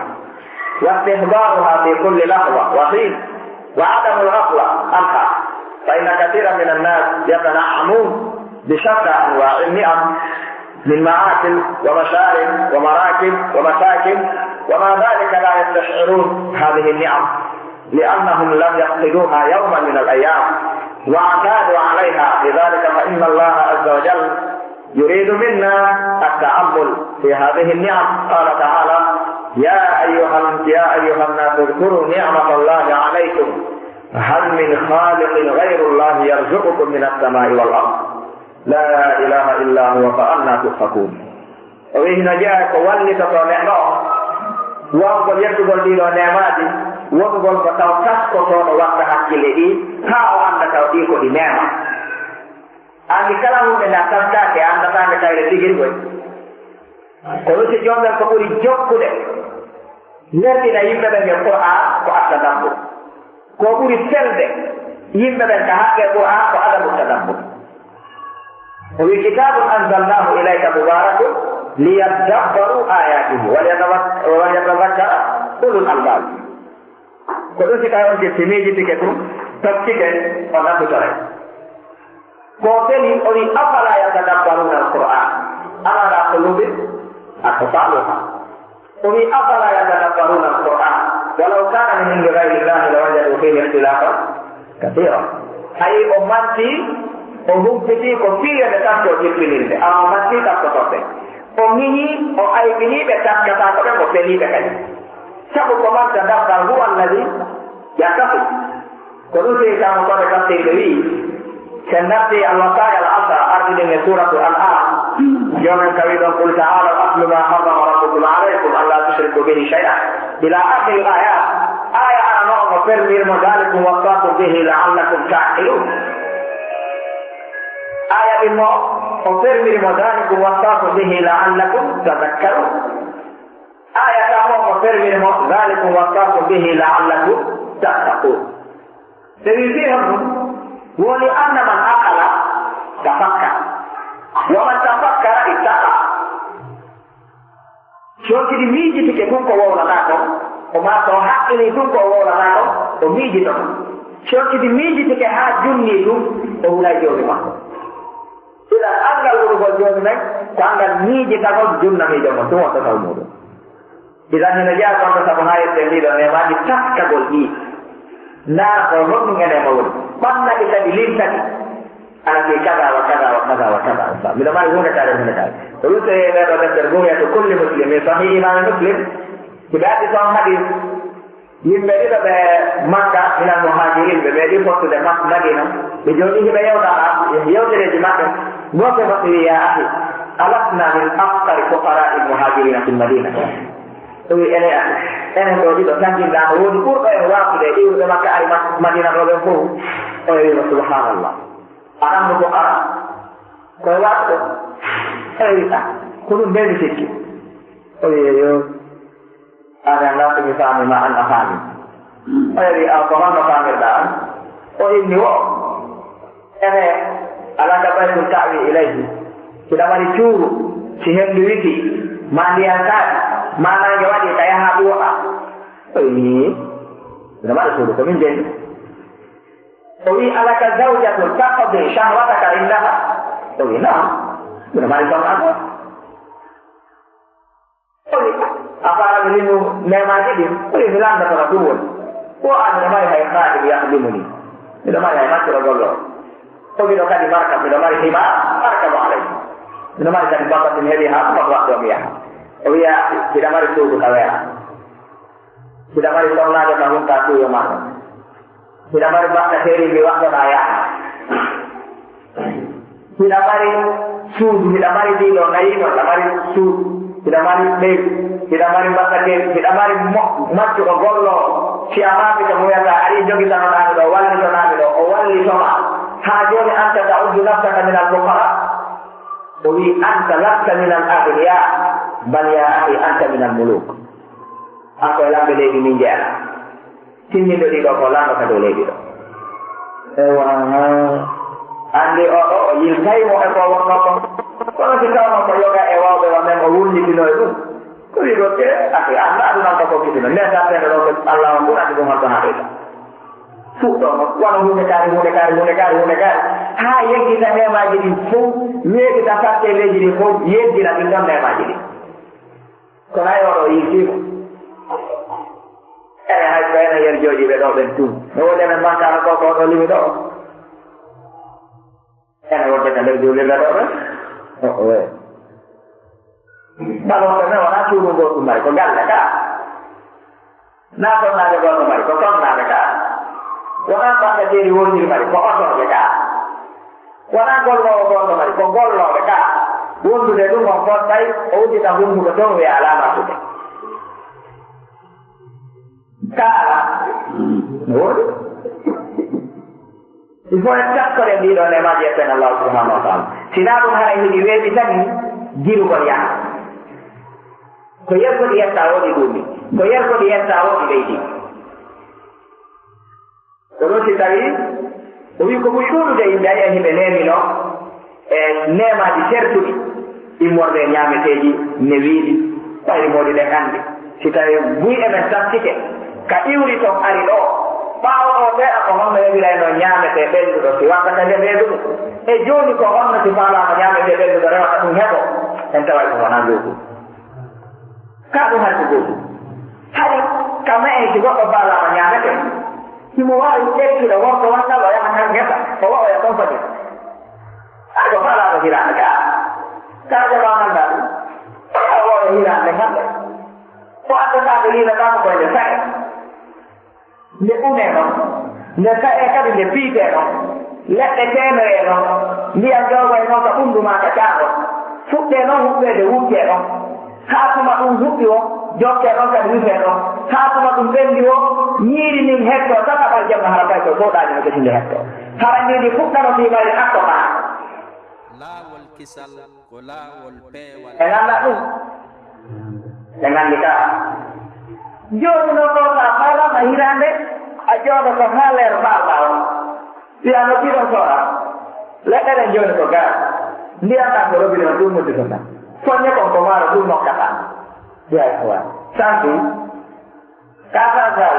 wa istihdaruha fi kulli lahwa wa hin wa adamu al-ghafla anha fa inna kathiran min an-nas yatana'amun bi shatta anwa'i an-ni'am min ma'akil wa masharib wa marakib wa masakin wa ma dhalika la yastash'irun hadhihi an-ni'am لأنهم لم يفقدوها يوما من الأيام واعتادوا عليها لذلك فإن الله عز وجل يريد منا التأمل في هذه النعم قال تعالى يا أيها الناس اذكروا نعمة الله عليكم هل من خالق غير الله يرزقكم من السماء والأرض لا إله إلا هو فأنى تؤفكون وإن جاءك ولك طالعنا wongol yettugol ɗiɗo nemaji wongol ko taw taskotoɗo watta hakkille ɗi ha o anda taw ɗi ko ɗi nema andi kala hunde nda taskake andatande tawre tigirgoy ko wisi jomen ko ɓuuri jokkude nerdina yimɓe ɓen e qur'an ko attadabbur ko ɓuuri selde yimɓe ɓen ka haqqe qur'an ko adabu tadabbur o wi kitabun anzalnahu ilayka mubarakun liyadabbaru ayatihi waliyatadakkara ulul albab ko ɗum si tawi on je simijitike ɗum tottike o nabbitore ko seni o wi afala yatadabbaruna alquran amala qulubin aqfaluha o wi afala yatadabbaruna alquran walaw kana min indi gayri llahi lawajadu fihi ikhtilafan kathira hay o matti o humpiti ko fiyede tan to jippinirde ama o matti takkotoɓɓe o miñi o aybiniɓe taskata ko ɓe ko feliɓe kadi sabu ko manta dabdal huwa alladi yakafu ko ɗum seytamo koɓe tafsirɓe wi sen nafti alwasaya al asra ardiɗen e suratu al an jomen kawi ɗon qul taala aslu ma harrama rabbukum alaykum an la tushriku bihi shay'an ila akhiri ayat aya ana noon o fermirmo dalikum wassakum bihi la'allakum ta'qilun aya ɗin mo o fermirmo dalikum wassakum bihi la'allakum tadakkarun aya kamo o fermirmo dalikum wassakum bihi la'allakum tattaqun sewi fi hon ɗum woni anna man aqala tafakkar wa man tafakkara ittaqa conkidi miijitike ɗum ko wownata kon o ma to haqqini ɗum ko wownata kon o miijito conkidi miijitike haa junni ɗum o wulay joomi makko ila angal wurugol joomi men ko angal miijitagol junna miijo mon ɗum wonta taw muɗum idan hino jeeya konto sabu haa yette ndiɗo nemaji taskagol ɗi naa ko honɗum enema woni ɓannaki kadi lintaki ana ke kaza wa kaza wa kaza wa kaza sa mbiɗa mari hunde kare o witte ɓeɗo deftere ɗum wiyata kulli muslim e sahih imam muslim ko ɓe addi toon hadis yimɓe ɗiɗo ɓe makka minal muhajirin ɓe ɓeeɗi fottude madina ɓe jooɗi hiɓe yewtata yewtereji maɓɓe goto maɓɓe wi ya ahi alasna min afkari fuqarai muhajirina fi madina o wi enen ɗo ɗiɗo tanginɗano woni ɓurɗo en waftude iwɓe makka ari madina ɗo ɓen fof o wima subhanallah aɗanmo ko ara koye watɗo ewi ko ɗum mbeni sikki o wiyeyo an latumi faami ma an a faami o wi a ko honno faamirɗa an o inni wo ene alaka ɓaytum tawi ilayhi kiɗa waɗi cuuru si henndu witi ma ndiyan kaaɗi ma nange waɗi ka yaha ɓuuɗa o wi ina waɗa suudu komin jeeni o wi alaka zawjatun taqdi shahwataka indaha o wi nam ina mari ton ako o wi a faami linu nemaji ɗin o wi mi lamdatona ɗum woni ko an ina mari hay haɗi yahdimuni miɗo mari hay maccoro gollo o miɗo kadi marka miɗo mari hima markabo alay miɗo mari kadi bakati mi heeɓi ha koto waɗɗo mi yaha o wiya mbiɗa mari suudu ka weera mbiɗa mari sownade ka hunka tuyo maɗo mbiɗa mari bakateri mi waɗɗoɗa yaha mbiɗa mari suudu mbiɗa mari ɗiɗo nayiɗo mbiɗa mari suudu mbiɗa mari ɓeydu mbiɗa mari bakateri mbiɗa mari maccu ko gollo siyamaɓe ko wiyata ari jogitanoɗami ɗo wallitoɗami ɗo o wallitoma ha joni anta tauddu nafsaka min alfukara o wi anta lasta min al agniya bal ya ahi anta min al muluk an koye lamɓe leydi min jeeya timmiɗo ɗiɗo ko lambata dow leydi ɗo ewa andi oɗo o yiltaymo e ko wonno ko kono si tawno ko yoga e wawɓe wa men o wulnitino e ɗum ko wiɗo te aki anda adunan ko fokkitino ndesatene ɗo ko allah on ɓurati ɗum honto ha ɓeyta fuɗɗomo wono hunde kaari ha yeggita nemaji ɗin fof weeɗita fattelleji ɗin fof yeggina ɗin ɗon nemaji ɗin kono hay oɗo yiltimo ene hay ko ene yer jooɗiɓe ɗo ɓen tum no woni emen bankano ko koɗo limi ɗo ene wondeka nder julirɗe ɗo ɓen we ɓaloɓe men wona cuumu goɗɗum mari ko galle ka na tonnade goɗɗo mari ko tonnade ka wona bakateri woniri mari ko otoɓe ka wona gollowo goɗɗo mari ko golloɓe ka wondude ɗum on fottay o uddita hummuɗo toon wiya alamatude kaala no woodi il faut en takkore ndiɗo nemaji etten allahu subhanahu wa taala sina ɗum hara hiɗi weeɗi tani jirugol yaha ko yergoɗi yetta woɗi ɗumi ko yergoɗi yetta woɗi leydi ko ɗon si tawi o wi ko ɓuri ɗuɗude yimɓe ayi a hiɓe nemino e nemaji sertuɗi immorde ñameteji ne wiiɗi ɓayri moɗi ɗen andi si tawi buy emen taftike ka iwri ton ari ɗo ɓaawo ɗo ɓeeɗa ko honno heɓirayno ñaamete ɓennduɗo si wattata nde ɓeeɗuɗum e jooni ko honno si faalama ñaamete ɓennduɗo rewata ɗum heɓo en taway ɗum wona gootum ka ɗum hay ko gootum hay kama en si goɗɗo faalama ñaamete simo waawi ƴettude wonko wannal o yaha kan ngesa o waɗoya ton foti ay ko faalama hiraande ka jaɓananda ɗum o waɗo hiraande hande ko addataɓe liinatako koye nde sae nde une noon nde sae kadi nde piite noon leɗɗe temere noon ndiyam joogoye noon ko ɓundumaka caaɗo fuɗɗe noon huɓɓede wucce ɗon haa tuma ɗum huɓɓi o jokke ɗon kadi wife ɗon haatuma ɗum ɓenndi o ñiiri nin hetto tata ɓay jamma hara kay ko soɗaani no kesinde hetto hara ndiidi fuɗɗano mbimari akko maa laawol kisal ko laawol peewal e ngannda ɗum ɓe nganndi ka jooni noon ɗo sa faalama hiraande a jooɗo ko haa leer mbaalɗa o wiya no ɗiɗon soɗa leɗɗe ɗen jooni ko gaa ndiyam ɗan ko robine no ɗum muddito tan foññe kon ko maaro ɗum nokkata yay ko waa santi ka sasal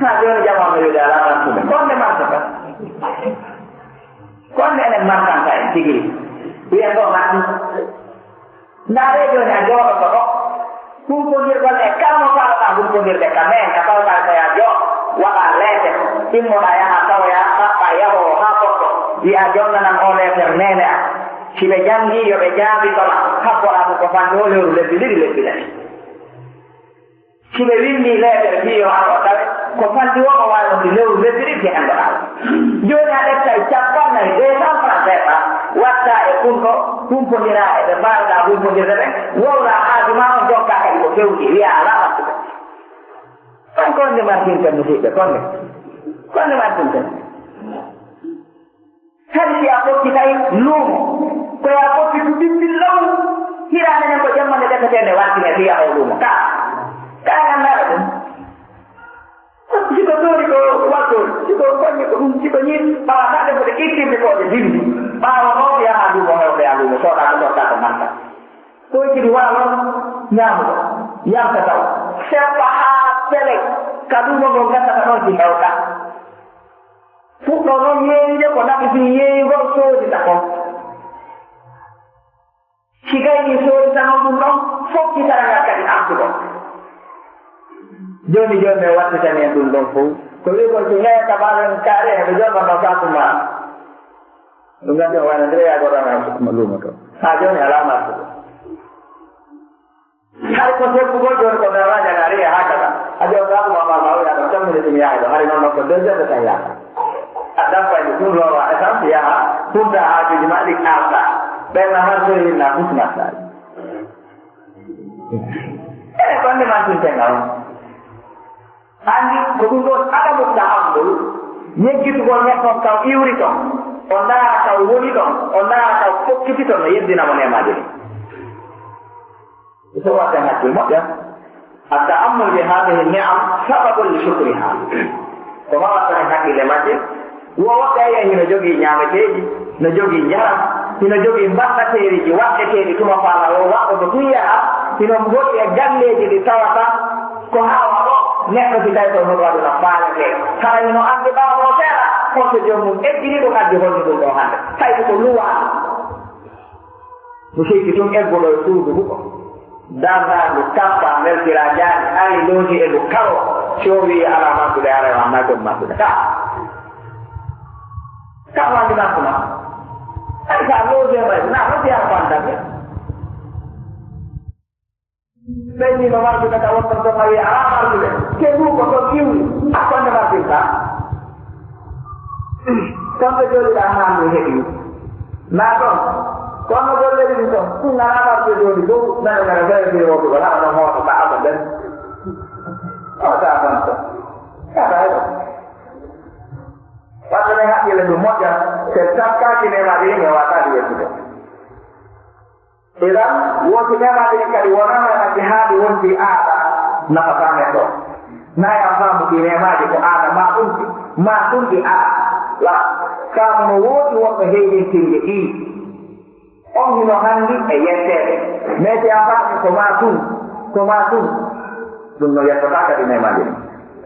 ha jooni jamano wiide ala martude konde martata konde enen martanta en tigi wiyen ɗo matti ndaare jooni a jooɗo ko ɗo humpondirgol e kalmo kalɗa humpondirde ka men ka tawɗa koya joo waɗa leete immoɗa yaha tawoya ɗaɓɓa yahowo ha poɗɗo wiya jonnanan o leetere nene a si ɓe jangi yo ɓe jaabitoma habboɗamo ko fanni o lewru lebbi ɗiɗi lebbi tati si ɓe winndi leetere mbiyo an o tawe ko fanni o o wawi wonde lewru lebbi ɗiɗi te anndoɗa joni a ɗettay capannay 200 francs seeɗa watta e kunɗo humpodira e ɓe mbawɗa humpodirde ɓen wowla haaju ma on jonka kadi ko fewɗi wiya ala wattuɓe on konde martinten musidɓe konde martinten kadi si a ɓokki tawi luumo koya ɓokki to ɓiɓɓi law hirande nen ko jammande ɗetetende wartine fiya o luumo ka gandaɗa ɗum siko tori ko wattol siko koñe ko ɗum siko ñin ɓawa kaɗe fode irtirde koɓe dindi ɓawa o yaha luumo hewɓe a luumo soɗa ko soɗɗa ko manta koy kidi waalo ñaamugo yamta taw seppa haa pele ka luumo ngo gandata ɗon si hewɗa fuɗɗo noon yeeyide ko naɓi fi yeeyugol soodita kon si gayni sooditano ɗum ɗon fokkitaragal kadi artugo joni ɓe wattitani en ɗum ɗon fof ko wi kon si heeta baɗen kaare heɓe jorɓanno sakuma ɗum gandi o wayno ndere yagoɗona luumo to ha joni ala martugo hay ko seppugol joni ko ɓe wajana ari e ha kada a jo sakuma mama o yaɗo tammini ɗum yahay ɗo hari noon noon ko 2 heures de temps yaha a dampayde ɗum rowa essence yaha hunta haajuji ma ɗi alɗa ɓenna har so hinna fusnattaɗi ene konde mantintenga on andi ko ɗum ɗon adamu tahammul yeggitugol neɗɗon taw iwri ton o ndaara taw woni ɗon o ndaara taw fokkiti ton no yeddinamo nemaji ɗi so watten hakkil moƴƴa التأمل بهذه النعم سبب لشكرها وما وصل hakkille majje wowoɓɓe ayi hino jogii ñaameteeji no jogii njaram hino jogii mbaɗɗateeriji waɗɗeteeɗi tuma faala o waɗɗo to tun yaha hino goɗɗi e galleeji ɗi tawata ko hawa ɗo neɗɗo si tawi to hoɗo waɗi no faalete hara hino anndi ɓaawo seeɗa holto joomum eggini ɗum addi holni ɗum ɗo hannde tawi ko luwaa mi sikki tun egguɗo e suudu huɗo dandaandu kappa meltira jaani ari looti e ndu karo coowi ala makkude arewa nagon makkude ka wandi makkuma ay ka loodema na hotiya fantaɓe ɓeynima mardude ka wotton to mawi ala mardude ke ndu ko ton iwri a konde mardinta kamɓe jooɗiɗa handu heɓi na ɗon kono golleɗi ɗi toon ɗum ngana marde joni fof nane ngana feewtiroɓe wona ono hooto ka aba ɓen ota fanto kaɗaɗo wadde ne haqqille ɗum moƴƴa se takkaki nemaɗi ɗi e wataɗi yettude idan woti nemaɗi ɗi kadi wonanoɗi haaɗi wonti aɗa nafatamen ɗo nayan famuki nemaji ko aɗa ma ɗumɗi aɗa la kamu no woodi wonɓe heƴintinge ɗi on hino hanndi e yetteede mais si a faami ko ma tun ɗum no yettota kadi nemaji ɗi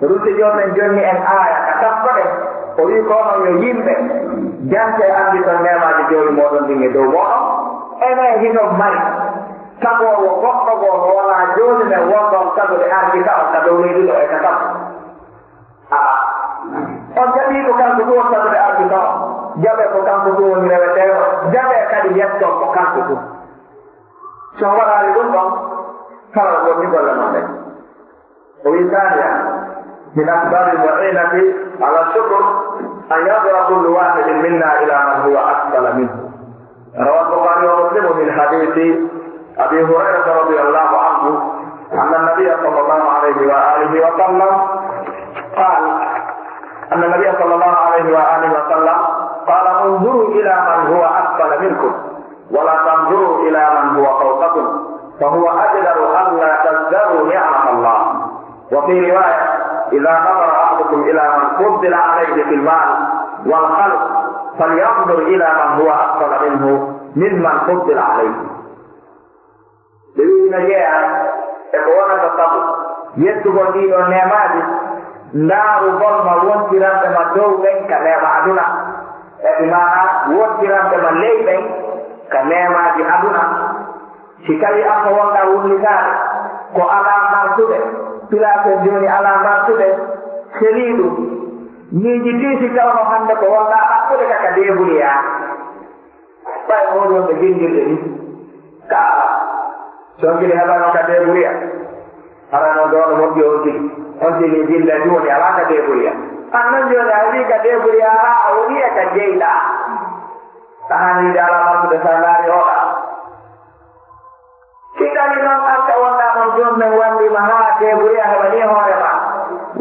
ko ɗum si jooni en jonni en aaya ka tappoɗe o wi kono yo yimɓe jante anndi ton nemaji jooni moɗon ɗin e dow moɗon enen hino mari sagowo goɗɗo goo no wona jooni men wonɗon sagude ardi ka on ka dow leydi ɗo e ka tappo on jaɓii ko kanko ɗum on sagude ardi ka on jaɓe ko kanko ɗum woni reweteeɗo jaɓe kadi yetton ko kanko ɗum so waɗaali ɗum ɗon kala wonni golle non ɗen o wi thania min asbabi muinati ala shukr an yadra kullu wahidin minna ila man huwa asfala minhu rawa البخاري ومسلم من حديث أبي هريرة رضي الله عنه أن النبي صلى الله عليه وآله وسلم قال قال انظروا إلى من هو أسفل منكم ولا تنظروا إلى من هو فوقكم فهو أجدر ألا تزدروا نعمة الله. وفي رواية إذا نظر أحدكم إلى من فضل عليه في المال والخلق فلينظر إلى من هو أسفل منه ممن فضل عليه. Dewi najea ekuona tatabu yetu gondino neemaji ndaru golma wontirande ma dow ɓen ka neema aduna eɓi mana wontirande ma ley ɓen ka neemaji aduna si tawi anko wonɗa wullikade ko ala martude pilate joni ala martude seliɗum ñiiji tiisi tawno hande ko wonɗa hakkude kaka deburiya ɓay moɗon ɓe jindirde ni ka ala songili heɓano ka deburiya harano ɗono moƴƴi on tigi dille joni ala ka deburiya annon joni a wi ka deburiya ha a woniya ka jeyɗa tahanide ala martude sa laari hoɗa kiɗani noon alka wonɗa ɗon joni men wandima ha deburiya heɓani hoorema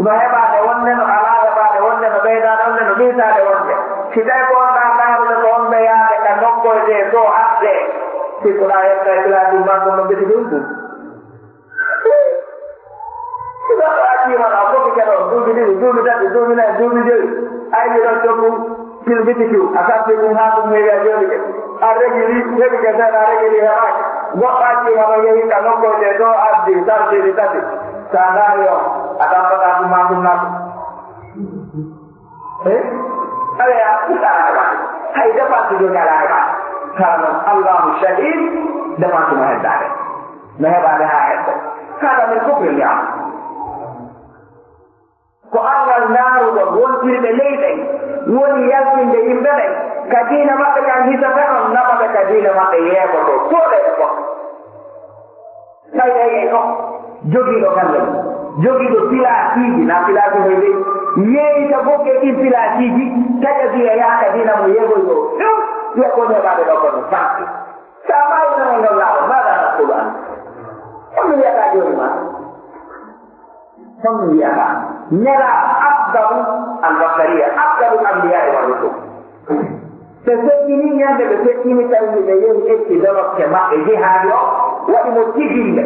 no heɓade wonde no ala heɓade wonde no ɓeydade wonde no ɓiitade wonde si tawi ko wonɗa ɗarude ko wonɓe yaade ka nokkoyde to arde sikkuɗa yetta e piladi makko no ɓeti ɗum ɗum sigaɗo accimaɗa fofi keɗo duuɓi ɗiɗi duuɓi tati duuɓi nayi duuɓi joyi ayni ɗon coggu pil bitikiw a sabti ɗum ha ɗum heewi a joni ke a regiri heɓi ke seeɗa a regiri heɓaki goɗɗo accimaɗo yehi ka nokkoyde to ardi sardiɗi tati sa ndaari o a tampoɗa ɗum ma ɗum nakko aya ɗuɗaɗa heɓaki hay dépense joni ala heɓaki kala allahu shahid dépense mo heddade no heɓade ha hedde kaɗa min fof en ñaama ko angal ndaaruɗon wontirɓe leyɗen woni yaltinde yimɓe ɓen ka diina maɓɓe kan hisata on naɓaɓe ka diina maɓɓe yeeɓoto toɗeɓe fof tawi eye ko jogiiɗo kamɓe jogiiɗo pilaciiji na pilaci hoy ɓe yeeyita bokke ɗin pilaciiji taƴa wiya yaaka diina mo yeeɓoy ɗo ɗum wiya ko heɓaɓe ɗo kono fanti sa mayinama ngol laaɓo maɗa nakkulu an honno wiyata joni ma honno wiyata nera afdalu albasariya afdalu ambiyai wa rusul ɓe feƴƴini ñande ɓe feƴƴini tawi ɓe yehi ƴetti dorokke maɓɓe jihaadi o waɗi mo tigille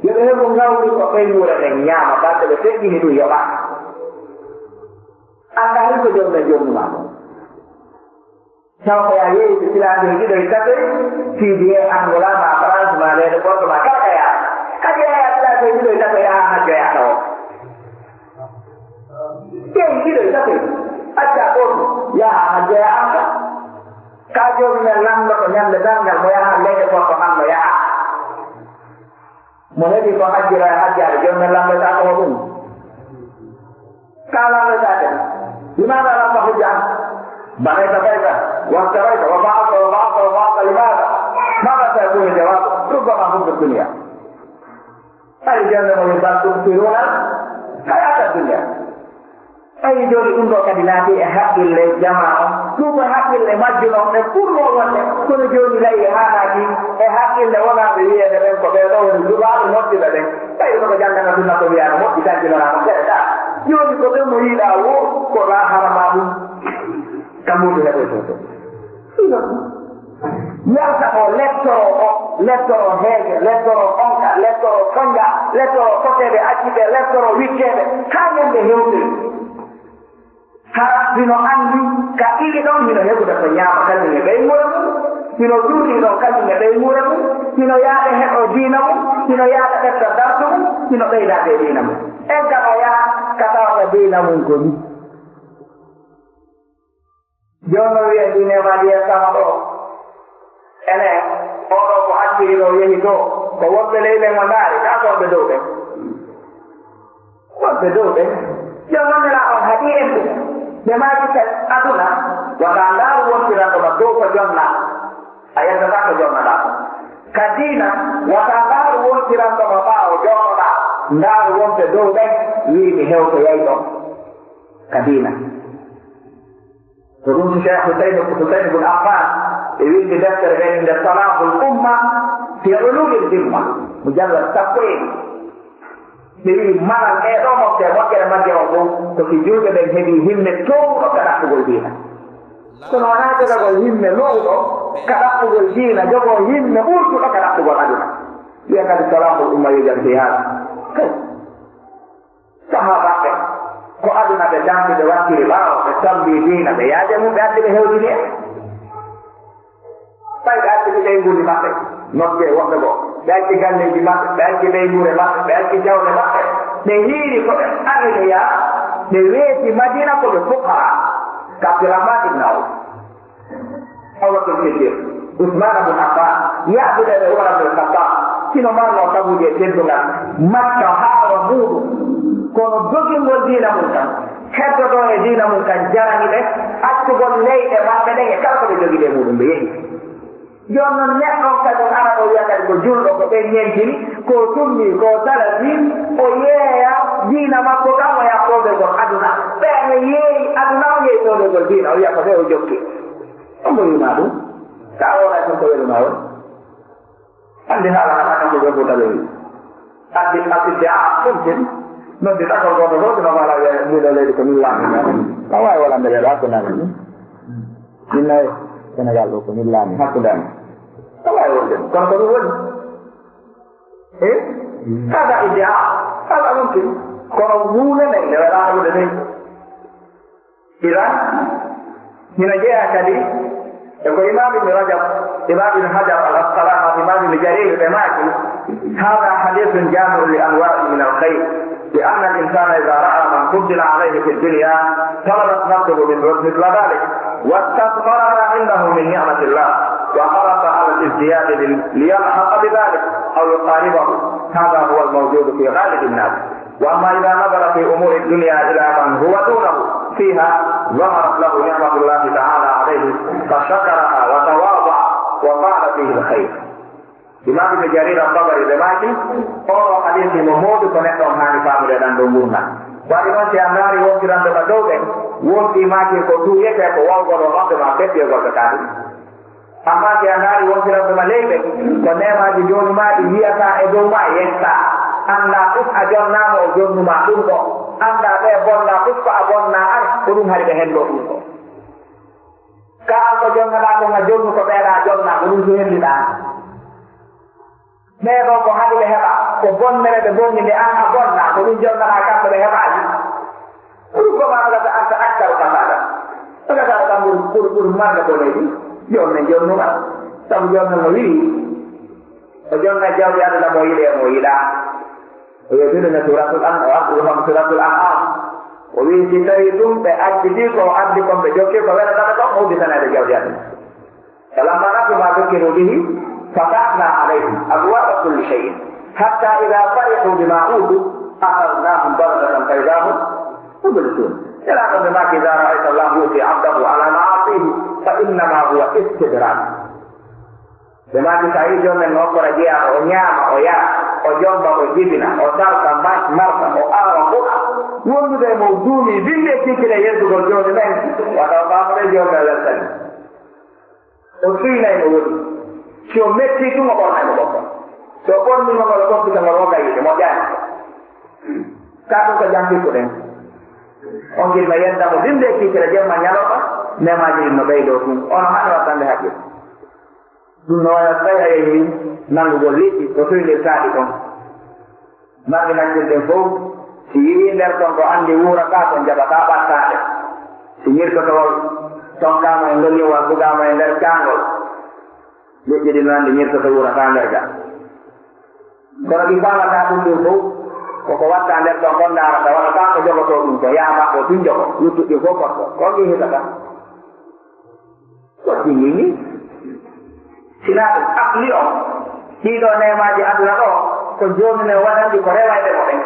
yoɓe heɓo ngawri ko ɓeynure ɗen ñaama balɗe ɓe feƴƴini ɗum yoɓaka anda hay ko jomne jomnuma taw ko ya yehi ɓe silaaɓe ɗiɗo e tatoy fiidi e angola ma france ma leyɗe ɓorɗo ma kala ka yaa kadi aya silaaɓe ɗiɗo e tatoy ha hajjoyata o yehi ɗiɗo e tatoy acca on yaha hajjoya anka ka joni men lamɗo ko ñande dangal mo yaha leyɗe ɓorɗo man mo yaha mo heɓi ko hajjira e hajjade joni men lamɗota ko ɗum ka lamɗotake limaɗa lamɗa hujja an بنيت بيتا واشتريت وفعلت لماذا؟ ماذا سيكون الجواب؟ ربما هم في الدنيا أي جنة ويبال تبصرون حياة الدنيا أي جولي أنه كدلاتي أحق اللي جماعة ثم أحق اللي مجنون كل وقت كل جولي لي هاناكي أحق اللي ونا بيه دلين كبيرو ونجبال موتي دلين أي نوك جنة نسونا كبيرو موتي تنجل رانا كيدا جولي كبير مريدا وكرا حرمانو kamudu heɓe toto yalta o lettoro heege lettoro onka lettoro sonja lettoro koteɓe acciɓe lettoro wicceɓe ha ñande hewtiri ha sino andi ka ɗiɗi ɗon mino heɓude ko ñaama kañum e ɓey mura mum sino duuɗi ɗon kañum e ɓey mura mum sino yaaɗa heɗo diina mum sino yaaɗa ɗefta dartu mum sino ɓeydade diina mum eggan o yaha katawata diina mum ko ni jono wiya dinemaji yesama ɗo ene oɗo ko accirino yehi to ko wonɓe leyɗen o ndaari ka konɓe dow ɓen wonɓe dow ɓen jonnomela on haɗi en ɗum ɓe maji ka aduna wata ndaaru wontiranɗoma dow ko jonna a yettata ko jonnoɗa ka diina wata ndaaru wontiranɗoma ɓaawo jonnoɗa ndaaru wonɓe dow ɓen wiimi hewto yeyɗon ka diina وقلت الشيخ حسين بن عفان يريد دفتر عند صلاح الأمة في علوم الذمة مجلد تقويم ɓe wi malal ɗo mofte moƴƴere majje o fof ko si juuɗe ɓen heɓi himɓe towɗo ka ɗaɓɓugol diina kono wona jogagol himɓe lowɗo ka ɗaɓɓugol diina jogo himɓe ɓurtuɗo ka ɗaɓɓugol aduna wiya kadi salamul umma yujam fi hada sahabaɓe ko aduna ɓe dambi ɓe wattiri ɓaawo ɓe tambi diina ɓe yaaje mum ɓe addi ɓe hewdini en ɓay ɓe addi ɓeygundi maɓɓe nodde woɓɓe goo ɓe acci galleji maɓɓe ɓe acci ɓeygure maɓɓe ɓe acci jawle maɓɓe ɓe hiiri ko ɓe agniya ɓe weeti madina ko ɓe fuqara ka abdourahman ibne awf awatul fidir ousmane abou affan yaɓuɗe ɓe umar abdul khattab sino marno sabuji e teddugal makka haaro muɗum kono dogingol diina mum tan heddoto e diina mum kan jarani ɓe accugol leyɗe maɓɓe ɗen e kala ko ɓe jogiɗe muɗum ɓe yehi joni noon neɗɗo kadi ara o wiya kadi ko julɗo ko ɓen ñentini ko tummi ko salati o yeeya diina makko kam o yakkoɓegol aduna ɓeene yeeyi aduna o yeeytoɓegol diina o wiya ko ɓe o jokki o mboyima ɗum ka wona ton ko weluma on andi haala haɗa ko jogotaɓe wi addi a ɗumtin noddi ɗakol goto fof no mala mbiɗo leydi ko min laami ka wawi walande ɓeɗo hakkude amen ɗum minnayi Sénégal ɗo ko min laami hakkude amen ka wawi wonde kono ko ɗum woni e kaga idde a kaga ɗumtin kono wuune men nde waɗa halude ni iran hina jeeya kadi eko imam ibne rajab imam ibne hajar al asqalani imam ibne jarir ɓe maaki hada hadithun jamiu li anwa'i min alkhayr لأن الإنسان إذا رأى من فضل عليه في الدنيا طلبت نفسه مثل ذلك واستثمرها عنده من نعمة الله وحرص على الازدياد ليلحق بذلك أو يقاربه هذا هو الموجود في غالب الناس وأما إذا نظر في أمور الدنيا إلى من هو دونه فيها ظهرت له نعمة الله تعالى عليه فشكرها وتواضع وفعل فيه الخير imam ibne jarir al-tabari ɓe maaki oɗo hadisi mo moodi ko neɗɗo on haani faamude ɗan ɗo gurdam waɗi noon si a ndaari wontiranɗoma dow ɓen wonti maaki ko duuyete ko wawgoɗo noɓɓe ma feɓɓiyogolɓe kaaɗum amma si a ndaari wontiranɗoma ley ɓen ko nemaji joni ma ɗi wiyata e dow ma yetta annda ɗum a jonnama o jonnuma ɗum ɗo annda ɓe bonna ɗum ko a bonna ar ko ɗum hari ɓe henndo ɗum ɗo ka an ko jonnaɗa kon a jonnu ko ɓeeɗa jonna ko ɗum so hendiɗa ɓeeɗo ko haɗi ɓe heɓa ko bonnere ɓe bonni nde an a bonna ko ɗum jonnaɗa kamɓe ɓe heɓaji ɗum ko maɗata anta accal kasaɗa ɗogataɗa kam ɓuri marde ko leydi jonne jonnuma sabu jonne mo wiri o jonna jawdi aduna mo yiɗe mo yiɗa o wiyetudene suratul an o abdulham suratul an am o wi si tawi ɗum ɓe accidi ko addi kon ɓe jokki ko welatata kon huditanede jawdi aduna falamma nafi ma dukkiru bihi فتحنا عليهم أبواب كل شيء حتى إذا فرحوا بما أوتوا أخذناهم بغتة فإذا هم مبلسون إلى أن إذا رأيت الله يؤتي عبده على معاصيه فإنما هو استدراج بما تسعيد يوم من أخرى جاء ونعم ويرى وجنب وجبنا وترك مرسى وآر وقرى ومن موضوعي بالله كده يدخل الجون منه وتوقف اليوم من السنة وفينا يقول si o metti tu mo ɓornay mo ɓokko so ɓornima ngol ɓokkita ngol wogga yiide mo ƴaani ka ɗum ko jangirkuɗen on gilma yeddamo bimde kiitira jemma ñaloɓa nemaji ɗin no ɓeydo tum ono hane wattande haqqil ɗum no waya tawi a yehi nangugol liɗɗi ko toylir saaɗi ɗon marɗi naccirɗen fof si yii nder ton ko anndi wuurata ton jaɓata ɓattaɗe si ñirkotowol tonkama e ngolliwal bugama e nder caangol liƴƴi ɗi noon ɗi ñirtoto wurata nder ga kono ɗi famata ɗum ɗum fof koko watta nder ɗon kon darata waɗata ko jogoto ɗum ko yaama o tun jogo yuttuɗi fof korko kon ɗi hitata ko ɗiŋini sina ɗum afli o ɗiɗo nemaji aduna ɗo ko jomine waɗandi ko rewayɓe mo ɓen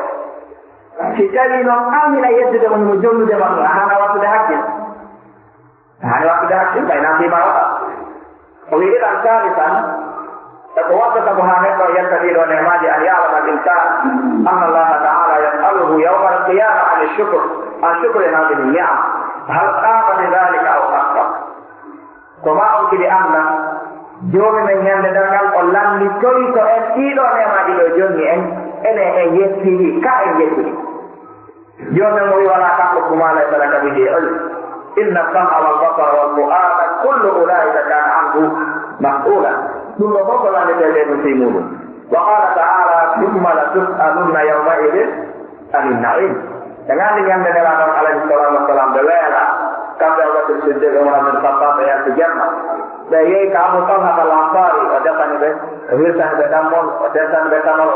si tawi noon ammina yeddude mo himo jonnude ma ɗum a hana wattude hakkil a hani wattude hakkil ɓayna fima waɗa ويريد ثالثا تتوسط مهامته يستفيد نعمات ان يعلم الانسان ان الله تعالى يساله يوم القيامه عن الشكر هذه النعم هل قام بذلك او اخطا وما أمكن أن جوم من ينددنgal o lamdi toyi to en ɗiɗo nemaji ɗo jonni en ene en yettiri ka en yettiri joni mo wi wala kamɓe kuma laysa laka bihi ilm inna sam'a wal basara wal fu'ada kullu ulaika kana anhu mas'ula ɗum ɗo fof ko landetede ɗum fi muɗum wa qala ta'ala thumma la tus'alunna yawma idin anin na'im e gandi ñamde nelaɗon alayhi salatu wassalam ɓe weela kamɓe abubakr siddiq e umar bin khattab e yalti janna ɓe yehi ka Abu Talha al Ansari o defani ɓe o hirsani ɓe ɗammol o desani ɓe tamol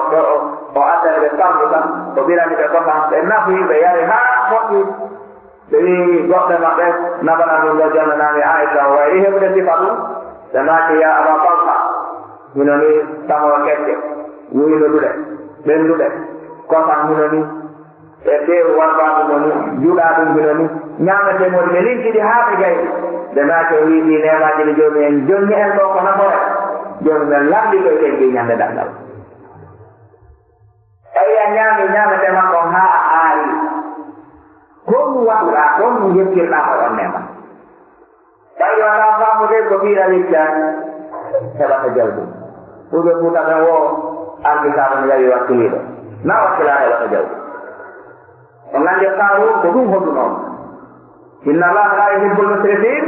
o addani ɓe samdu tan o ɓirani ɓe kosam ɓe nafi ɓe yari ha moƴƴi ɓe wi goɗɗe maɓɓe nabana ɗum ɗo jonnanami Aisha o wayri heɓude sifa ɗum ɓe naati ya Aba Talha mino ni tamol kecce wuyloduɗe ɓenduɗe kosam mino ni e teeru warbaɗum no ni juuɗa ɗum mino ni ñametemoɗi ɓe linkiɗi haa ɓe gayi ɓe naati o wiɗi nemaji ɗi joni en jonni en ɗo ko nafore joni men lamɗi koye tengi ñande ɗangal tawi a ñaami ñamete makko ha a aari kom waɗuɗa kom yettirɗa ko on nema tawi wala famude ko ɓiira liccani heɓata jawdi ɓuɓe ɓutaɓe wo anditaɗum yawi wakkiliɗo na wakkila heɓata jawdi o gandi kaaru ko ɗum hoɗu noon inna allaha la yuhibbu lmusrifin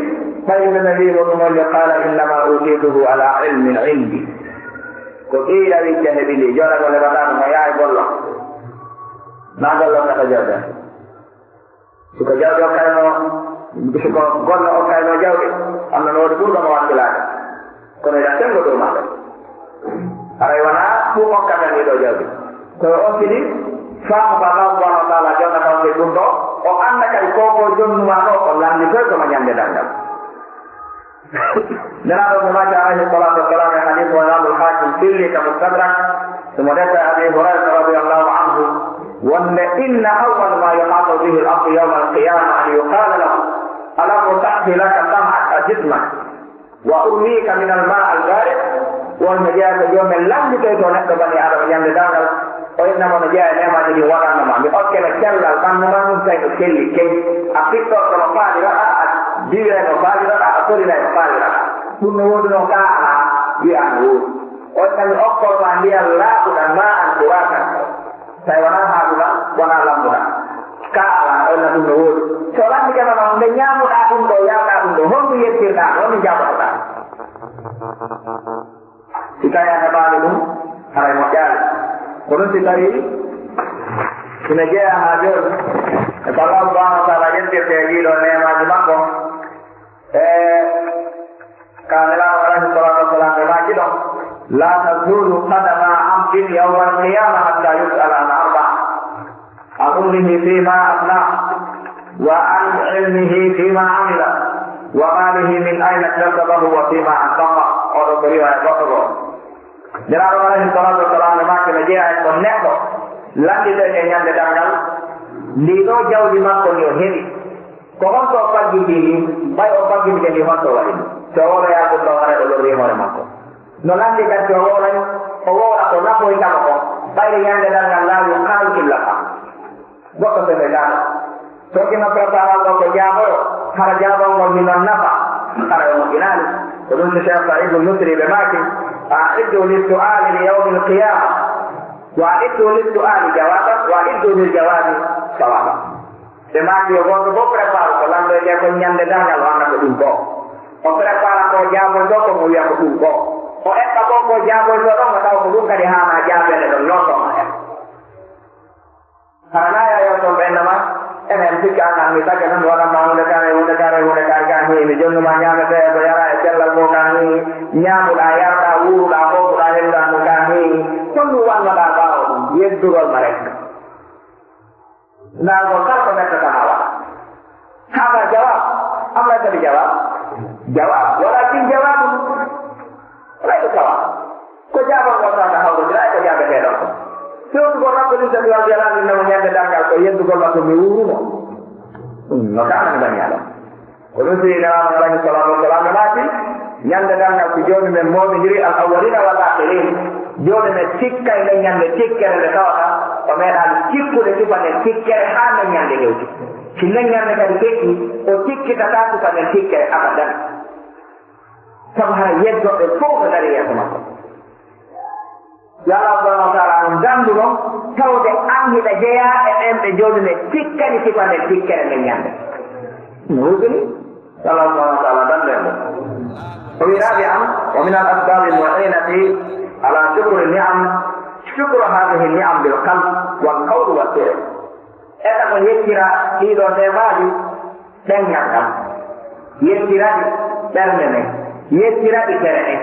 ɓayno nabi woɗum olli qala innama utituhu ala ilmin indi ko ɓiira wicca heɓili joɗa go leɓaɗa ɗum o yaha gollo na gollo kata jawɗe siko jawɗe o kayno siko gollo o kayno jawɗe amno woodi ɓurɗomo wakkilade kono ya sengo ɗo maɗa aray wona ɓum okkataniɗo jawɗe koye o sini faamu ko Allah subhanahu wa ta'ala jonna tawde ɗum ɗo o anda kadi koko jonnuma ɗo ko landi toy koma ñande dangal nelaɗo mo maca alayhi salatu wassalam e hadith wa imamul hakim filli ka mustadrak ثم دفع أبي هريرة رضي الله عنه وأن إن أول ما يحاط به الأرض يوم القيامة أن يقال له ألم تأتي لك سمعك جسمك وأرميك من الماء البارد وأن جاءت يوم لم تكن نقبل بني آدم يمد داخل وإنما جاء نعمة دي ورانما بأكل كلا القنمان سيد كل كي أكتو كمفاد لها ديرا مفاد لها أطولنا مفاد لها ثم ودنا كاها يأنور وإن أكبر من دي الله ونماء القراكا سيوانا هذا وانا لمنا كاها وإن ودنا soalnya kita memang menyambut akun doya akun dohong yekir akun menjawab tak. Jika yang hebat itu hari macam, kalau sekali senaja hadir, kalau orang salah yang terjadi dalam majlis aku, kalau orang sekolah lagi dong, la tazulu qadama amkin yawmal qiyamah hatta yus'ala an arba'. Aqulihi fima asna. وعن علمه فيما عمل وماله من أين اكتسبه وفيما أنفقه أو طريقة يبطله جلال الله الصلاة والسلام لما كان جاء يكون نحو لن تتجه عند دعنا لذو جو لما كن يهدي كمان توقف جديد باي أوقف جديد لما توقف سوال يا أبو الله عليه وسلم ورحمته نلان تكت سوال أولا كنا كوي كامو باي عند دعنا لا يقال إلا وقت سبجانا Sokina preparato ko jaboro hara jaboro minan nafa hara mo kinani kodum Syekh Sa'id al-Nusri be maki a'iddu lis-su'ali li yawm al-qiyamah wa a'iddu lis-su'ali jawaban wa a'iddu lil-jawabi sawaban be maki o goto bo preparo ko lando je ko nyande dangal wana ko dum ko o prepara ko jaboro do ko mo wi'a ko dum ko o etta ko jaboro do ma taw ko dum kadi hana jabele do loto ma hana ya yo to benama enen sikka an mi tagge non wala ma wona kare kan ni jonno ma nyaama te ko yara e cellal mo kan ni nyaamu da yarda wuru da ko da henda mo kan ni tollu wan da ba yeddugol ma rek na ko kala ko nekk ta hawa hada jawab amma tadi jawab walakin jawab la jawab ko jawab ko ta hawa dira ko jawab de do so ko rabbi sallallahu alaihi wasallam no nyande dangal ko yeddugol ma ko mi wuru no kana ngani ala ko do ti na Allah sallallahu alaihi wasallam nyande dangal ko joni men mo be jiri al awwalina wal akhirin joni men tikka ne nyande tikkere le tawata o me dal tikku de tibane tikkere ha ne nyande hewti sinna nyande kadi tekki o tikki ta ta ko ne tikkere abadan sabha yeddo e fo dari ya sama yo Allah subhanahu wa taala on gandu ɗon tawde anhiɗa jeeya e ɓen ɓe joɗune tikkani sifande tikkere nde ñande no wurgini Allah subhanahu wa taala danden ɗo o wi rabi'an wa min al asbabi mu'inati ala shukri ni'am shukru hadhihi ni'am bil qalb wal qawl wal fi'l eta ko yettira ɗiɗo nemaji ɗen ñaggam yettiraɗi ɓernde men yettiraɗi tere en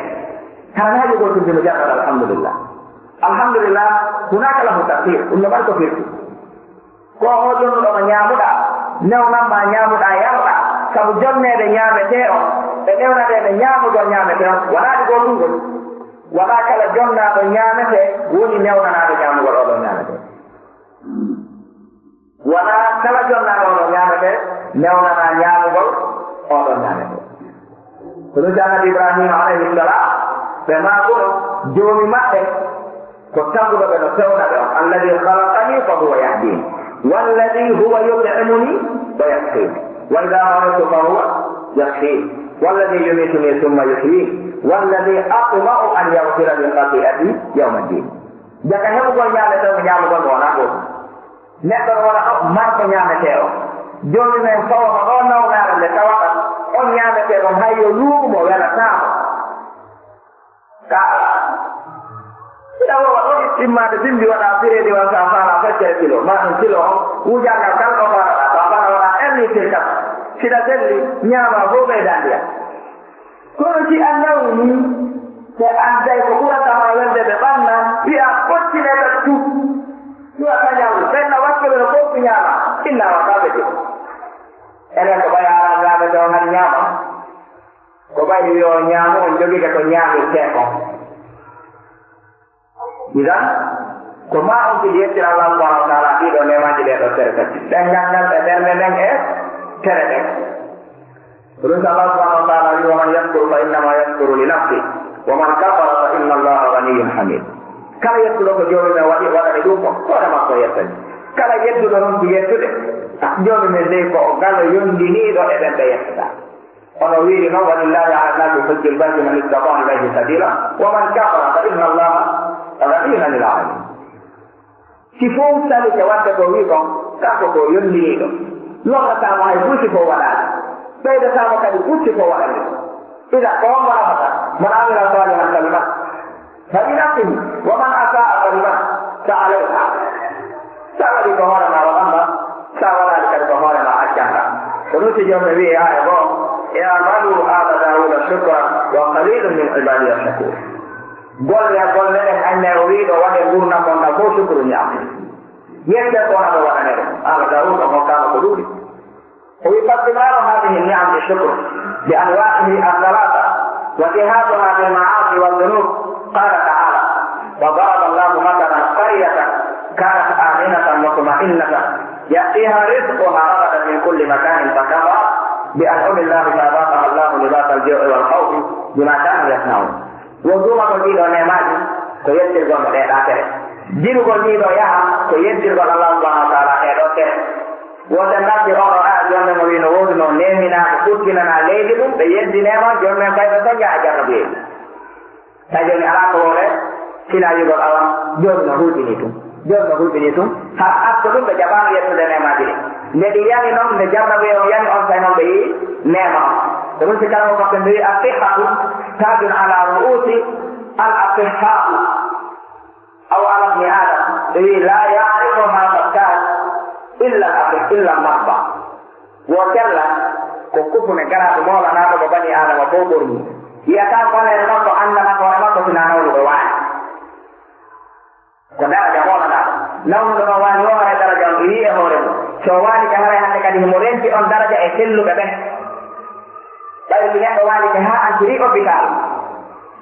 tanaji go tuddino jaɓɓal alhamdulillah alhamdulillah hunaka lahu tafsir ɗum no ɓari ko firti ko o jonnuɗoma ñaamuɗa newnanma ñaamuɗa yarɗa sabu jonnede ñaamete o e newnadede ñaamugol ñaamete on waɗaɗi go ɗumgol waɗa kala jonnaɗo ñaamete woni newnanaɗo ñaamugol oɗon ñaamete waɗa kala jonnaɗo oɗon ñaamete newnana ñaamugol oɗon ñaamete ko ɗum jannati ibrahima alayhi salam ɓe makono joomi maɓɓe ko tambuɗo ɓe no fewnaɓe on alladi halakani fa huwa yahdin walladi huwa yutimuni wa yasqin wa ida maritu fa huwa yashfin walladi yumituni summa yuhyin walladi atma'u an yaghfira li khati'ati yawma ddin jaka heɓugol ñaamete o ko ñaamugol mo wona goto neɗɗo no wona marko ñaamete o joni men fawma o nawnare nde tawata on ñaamete on hayyo luumo welatamo ka ɗawowa ɗo immade bimbi waɗa biredi wan sa fara feccere kilo ma ɗum kilo on wujangal tan ɗo faraɗa so fara waɗa ernitir kam siɗa selli ñaama fof ɓeydandiya kono si a ñawni te anday ko ɓuratama welde ɓe ɓanna wiya ɓottineta tu ɗuwata ñawni ɓenna wakkeɓe no fof ɓi ñaama innawa kaɓe de enen ko ɓay ara ñaamete on han ñaama ko ɓay wi o ñaamu on jogike ko ñaamirte kon idan ko ma on kidi yettira Allah subhanahu wa taala ɗiɗo nemaji ɗe ɗo tere tati ɗen gangal ɓe ɓernde nden e tere ɗen ɗum Allah subhanahu wa taala wi waman yaskuru fa innama yaskuru li nafsi waman kafara fa inna allaha ganiyyun hamid kala yettuɗo ko joomi men waɗi waɗani ɗum ko hoore makko yettani kala yettuɗo noon ko yettude joomi men dey ko o galo yondiniɗo e ɓen ɓe yettata ono wiiri noon walillahi ala nnasi hujjul bayti man istata ilayhi sabila waman kafara fa inna allaha ganiyyun anil alamin si fof sali ke wadde ko wi kon kanko ko yondiniɗo lorratamo hay fuusi ko waɗani ɓeydatamo kadi fuusi ko waɗani ida ko on warafata man amila salihan kalimat fa li nafsihi wa man asaa kalimat fa alayha sa waɗi ko hoorema waɗamba sa waɗani kadi ko hoorema accanta ko ɗum si jomne wi aya goo i'malu ala dawuda shukra wa qalilun min ibadiya shakur golle ɗen anne o wiiɗo waɗe gurna gonɗa fof sukru ñaam yette ko wona ɗo waɗane ɗum ala dawuda hokkama ko ɗuuɗi o wi faddimaru hadihi niam bi shukr bi anwa'ihi athalata wa tihaduha bil ma'asi wa dhunub qala ta'ala wa daraba allahu mathalan qaryatan kanat aminatan mutma'innatan ya'tiha rizquha ragadan min kulli makanin fakafarat bi an'ami llahi fa'adaqaha allahu libasa al-ju'i wal khawfi bima kanu yasna'un wondumagol ɗiɗo nemaji ko yettirgol no ɗeɗa tere jirugol ɗiɗo yaha ko yettirgol Allah subhanahu wa taala ɗeɗo tere wonde nabbi oɗo jonne mo wino woodi no neminaɓe ɓurtinana leydi ɗum ɓe yeddinema joni men fayɓe soña a jarno ɓeeɗi tawi joni ala ko wore sina yugol awan joni no hulɓini tum ha asko ɗum ɓe jaɓano yettude nemaji ɗi nde ɗi yani noon nde jarno ɓe o yani on tay noon ɓe yi nema o ko ɗum si kala mo maɓɓe mbi asihatu tajun ala ru'usi al asihau aw ala ibni adam ɓe wi la yarifu hada kas illa mahba wo tella ko kupune garaɗo molanaɗo ko bani adama fof ɓorni yiyata konere makko andana hoore makko sina nawnuɗo waani ko daraja molanaɗo nawnuɗo no waani o hare daraja on wi e hoore mum so waani ke haray hannde kadi himo renti on daraja e selluɓe ɓen ɓayri neɗɗo waani ke ha antiri hôpital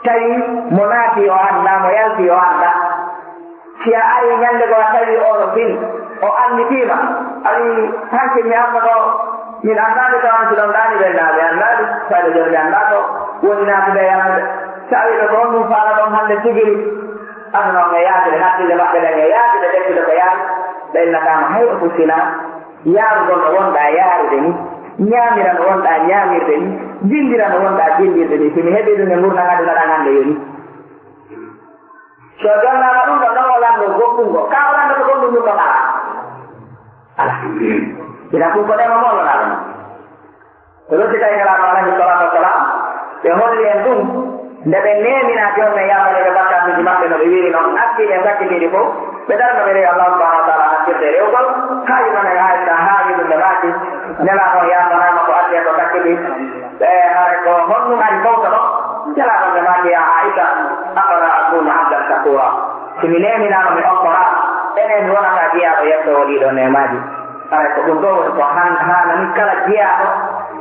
tawi mo naati o annda mo yalti o annda si a ari ñande goo tawi oɗo fin o annitima ari hanke mi amma ɗo min anndaade tawan si ɗon ɗaani welnaaɓe anndaade fayde joni ɓe annda to woni naatude yamde so a wiɗo ɗon ɗum faala ɗon hannde sigiri anu noon e yaatude nattinde maɓɓe ɗen e yaatude deftude ko yaari ɓe innatama hay o fussina yaarugol no wonɗa yaarude ni ñaamira no wonɗa ñaamirde ni jindira no wonɗa jindirde ni somi heɓi ɗum e gurdam aduna ɗan hannde yoni so jonnama ɗum ɗo ɗon o lanndo goɗɗungo ka o lanndo to gonɗum ɗum ɗon ala ala ina ɗum ko ɗema mollonaɗo no ko loddi tawi nelaɗo alayhi salatu wassalam ɓe holli en ɗum nde ɓe nemina jomme yaɓaɗeɓe bakkatuji maɓɓe no ɓe wiri noon acci ɓe gaccitiri fof ɓe darno ɓe rewi allah subahanahu wa taala hakkirde rewgol hayi noon e haysa haayi ɗum ɓe maati nelaɗo yabanama ko adde ko gacciti ɓe hay ko honɗum ari fawta ɗo nelaɗo ɓe maati ya aïsa afala akunu abdan shakura somi neminama mi okkora enen mi wonata jiyaɗo yettowo ɗiɗo nemaji ay ko ɗum ɗo woni ko hanani kala jiyaɗo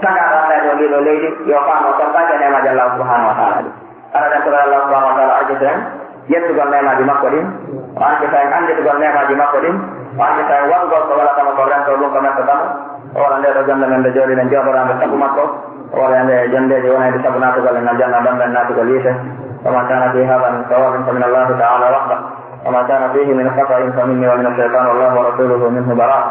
tagaɗo allah ɗo ɗiɗo leydi yo faamo tabbaje nemaji allah subahanahu wa taala ɗi ala ɗakoɗo allah subahanahu wa taala arjita en yettugol nemaji makko ɗin o arjita en anditugol nemaji makko ɗin o arjita en wongol ko walatama ko rento ɗum ko mettotama o wala nde ɗo jonde men nde jooɗiɗen jooɗoramɓe sabu makko o wala nde jondeji wonede sabu natugol en aljanna ɗonɗen natugol yiite وما كان في هذا من ثواب فمن الله تعالى وحده وما كان فيه من خطأ فمني ومن الشيطان والله ورسوله منه براء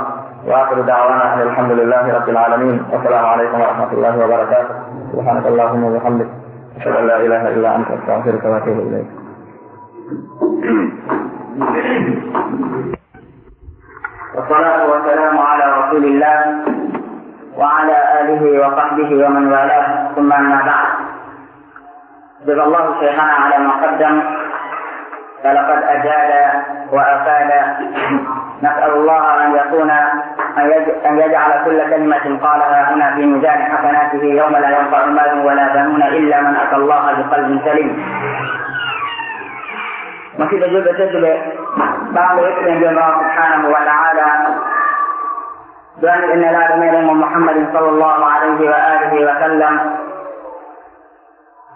وآخر دعوانا أن الحمد لله رب العالمين والسلام عليكم ورحمة الله وبركاته سبحانك اللهم وبحمدك أشهد أن لا إله إلا أنت أستغفرك وأتوب إليك. والصلاة والسلام على رسول الله وعلى آله وصحبه ومن والاه ثم أما بعد جزا الله شيخنا على ما قدم فلقد أجاد وأفاد نسأل الله أن يجعل كل كلمة قالها هنا في ميزان حسناته يوم لا ينفع مال ولا بنون إلا من أتى الله بقلب سليم. مسجد جلد تجد بعض يكرم الله سبحانه وتعالى بأن إن لا رميل محمد صلى الله عليه وآله وسلم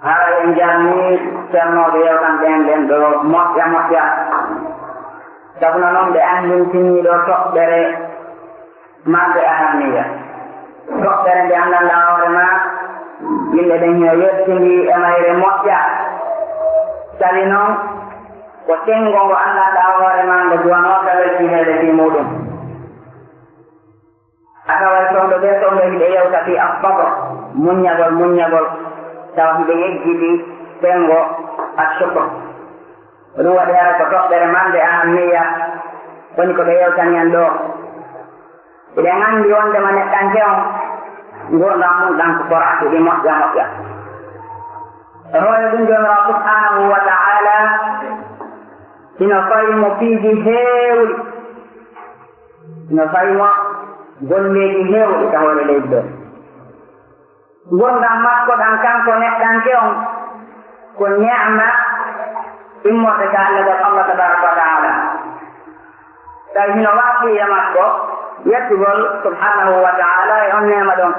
هذا ينجاني سرنا بيوكان بين دو مطيا سبنا نوم بأهل سني دو تقدر ما بأهمية تقدر بأن الله ورما إلا دنيا يسني أمير مطيا سالينو وتنغو أن الله ورما لجوانا كالسي هذا في مودم أكوال سوند بيسوند بيوكا في الصبر منيغل taw hiɓe yejjiɗi ɓengo assuko ɗum waɗi hara ko toɓɓere mande ahammiya woni ko ɓe yewtani en ɗo eɗen anndi wondema neɗɗanke on gurdam mum ɗan ko forati ɗi moƴƴa e hoore ɗum jomirawo subhanahu wa taala ino fayimo piiji heewɗi ino fayimo golleji heewɗi ka hoore leydi ɗo gurdam makko ɗan kanko neɗɗanke on ko ni'ma immorde ka allagol allah tabaraka wa taala tawi hino waasiya makko yettugol subhanahu wa taala e on nema ɗon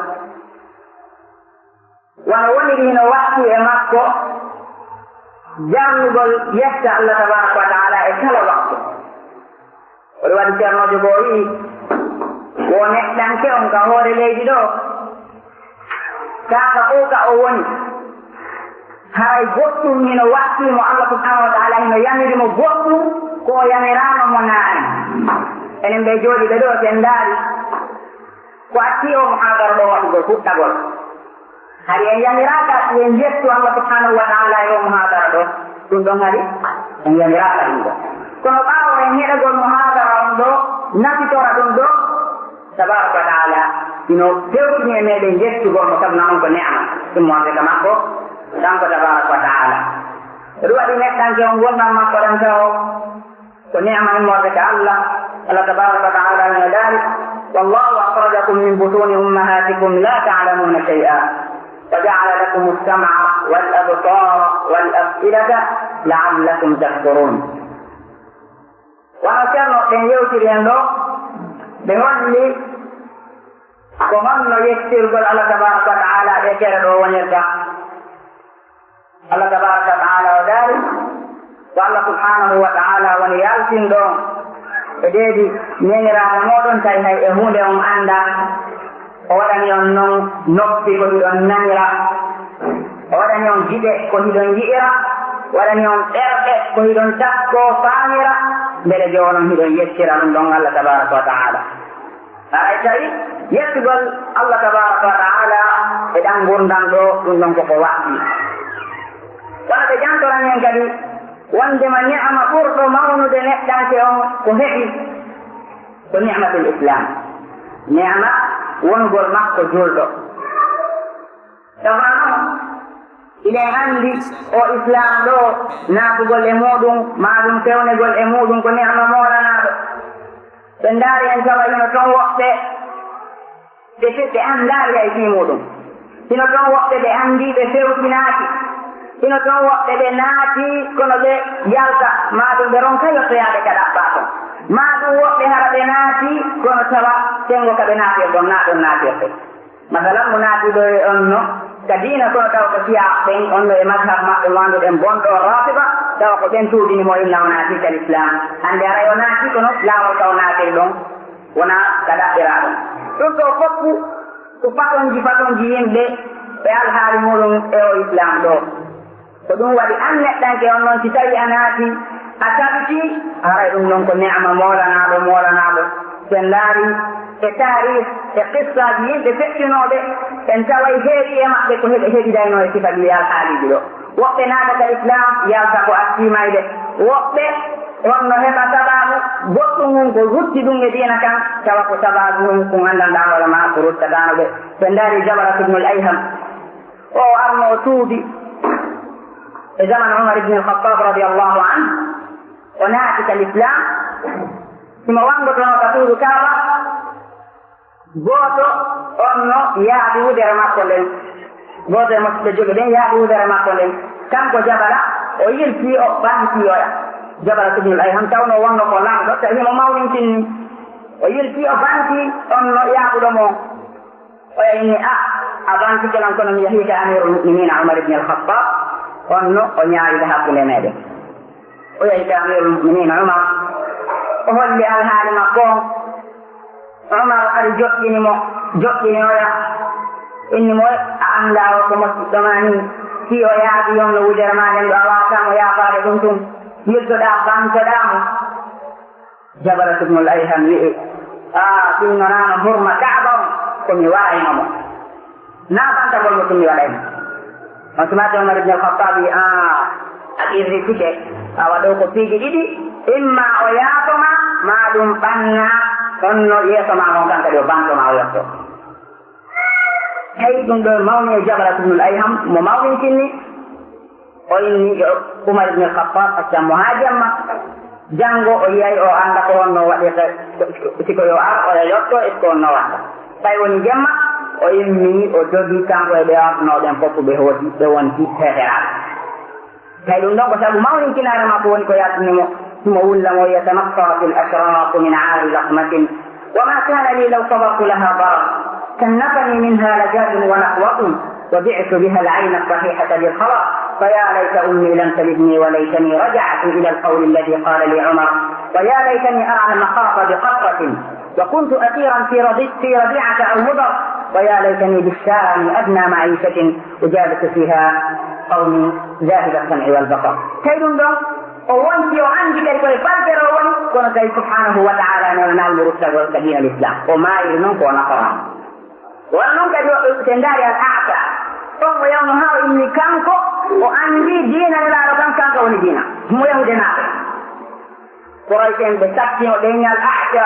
wono woniri hino waasi e makko jarnugol yetta allah tabaraka wa taala e kala waktu oɗo waɗi ceernojo bo wi wo neɗɗanke on ka hoore leydi ɗo kaga o ka o woni hay goɗɗum hino wattimo allah subhanahu wa taala hino yamirimo goɗɗum ko yamirano mo naani enen ɓe jooɗiɓe ɗo sen ndaari ko atti o muhadara ɗo waɗugol fuɗɗagol hari en yamiraka en jettu allah subhanahu wa taala e o muhadara ɗo ɗum ɗon hari en yamiraka ɗum ɗo kono ɓaawo en heɗagol muhadara on ɗo nafitora ɗum ɗo tabaraka wa taala ino fewtini e meɗen jettugol mo sabu namon ko ne'ma immorde ka makko kanko tabaraka wa taala ɗum waɗi neɗɗanke on wonnam makko ɗan taw ko ne'ma immorde ka allah tabaraka wa taala no daari wallahu akhrajakum min butuni ummahatikum la ta'lamuna shay'a wa ja'ala lakum as-sam'a wal absara wal af'idata la'allakum tashkurun wono ceerno ɗen yewtiri en ɗo ɓe holli ko honno yettirgol allah tabaraka wa taala ɗe kere ɗo wonirta allah tabaraka wa taala o daari ko allah subhanahu wa taala woni yaltin ɗo e deedi neñiraɗo moɗon tawi hay e hunde on anda o waɗani on noon noppi ko hiɗon nanira o waɗani on giɗe ko hiɗon yi'ira waɗani on ɗerɗe ko hiɗon takko faamira mbele jowonon hiɗon yettira ɗum ɗon allah tabaraka wa taala ay tawi yettugol allah tabaraka wa taala e ɗan gurdam ɗo ɗum ɗon koko waɗɗi kono ɓe jantoran en kadi wondema ni'ama ɓurɗo mawnude neɗɗanke on ko heɓi ko ni'matul islam, ni'ama wongol makko julɗo. Tawano ilen anndi o islam ɗo naatugol e muɗum maɗum fewnegol e muɗum ko ni'ama molanaɗo. ɓe ndaari en tawa ino toon woɓɓe ɓe anndaari hay fii muɗum, ino toon woɓɓe ɓe anndi ɓe fewtinaaki, ino toon woɓɓe ɓe naati kono ɓe yalta maɗum ɓe ronka yottoyaade ka ɗaɓɓa ton, maɗum woɓɓe hara ɓe naati kono tawa sengo ka ɓe naati e ɗon naaɗon naatirte. masalan mo naatiɗo e on no ka diina kono tawa ko fiya ɓen on no e mazhab maɓɓe wanduɗen bonɗo ratiba tawa ko ɓen tuudinimo inna o naati kal islam, hannde aray o naati kono laawol ka o naatiri ɗon wona ka ɗaɓɓira ɗon. ɗum ɗo fof ko façonji yimɓe ɓe alhaali muɗum e o islam ɗo. ko ɗum waɗi an neɗɗanke on noon si tawi a naati a tabiti haray ɗum noon ko ni'ama molanaɗo. sen laari e tarih e qissaji yimɓe feƴƴinoɓe en taway heeɗi e maɓɓe ko heɗidayno e sifa ɗi alhaaliji ɗo. woɓɓe naatata islam yalta ko astimayde, woɓɓe wonno heɓa sababu goɗɗum mum ko rutti ɗum e diina kan tawa ko sababu mum ko gandanɗa hoore ma ko ruttatano ɓe. sen daari Jabarat ibnul Ayham o arno o tuubi e zaman Umar ibn al-Khattab radiallahu an, o naati kal islam simo wangotono ka suudu Kaaba, gooto onno yaaɓi wudere makko nden, gooto e mosɓe jogi ɗen yaaɓi wudere makko nden, kanko Jabala o yilti o ɓantiyoya. Jabarat ibnul Ayham tawno wonno ko lamɗo tawimo mawnintinni, o yilti o banti onno yaaɓuɗo mo o yayni a bantike non kono mi yahii ka amirul mu'minina Umar ibn al-Khattab, onno o ñaawide hakkunde meɗen. o yahi ka amirul mu'minina Umar, o holli alhaali makko on. Umar ari joɗɗinioya innimo a annda o ko mosiɗɗoma ni, si o yaaɓi on no wudere ma nden ɗo a wawatamo yaafaade ɗum tum, yirtoɗa bantoɗamo. Jabarat ibnul Ayham wi'i ɗum nonano hurma Kaaba on komi waɗaynomo, na bantagol mo tumi waɗaymo. on tumati Umar ibn al-Khattab wi a irritike, awa ɗo ko piiji ɗiɗi, imma o yaafoma ma ɗum ɓanna onno yeeso ma on kan kadi o bantoma o yetto. tawi ɗum ɗo mawni e Jabarat ibnul Ayham mo mawnintinni o inni Umar ibn al-Khattab accammo ha jamma, janngo o yiyay o annda ko honno waɗirta, siko yo ar oya yotto est ce que onno watta. tawi woni jemma o immi o jogi kanko e ɓe arnoɗen fof ɓe hooti ɓe wonti heeɗeraɓe. tawi ɗum ɗon ko sabu mawninkinare makko woni ko yaltinimo ثم ولم يتنقى في الأشراق من عار لقمة وما كان لي لو صبرت لها ضرر كنفني منها لجاج ونقوة وبعت بها العين الصحيحة للخلق فيا ليت أمي لم تلدني وليتني رجعت إلى القول الذي قال لي عمر ويا ليتني أرى المخاط بقطرة وكنت أسيرا في ربيعة أو مضر ويا ليتني بالشام أدنى معيشة أجابت فيها قومي ذاهب السمع والبصر. o wonti o andi kadi koye faltere o woni kono tawi subhanahu wa ta'ala noon nalno ruttagol ka diina l'islam o maayiri noon ko nafaran. wona noon kadi se ndaari al a'ta on o yawno ha o inni kanko o andi diina nelaaɗo kanko woni diina mo yahude naaɓe koroyten ɓe satti o ɗeni al a'ta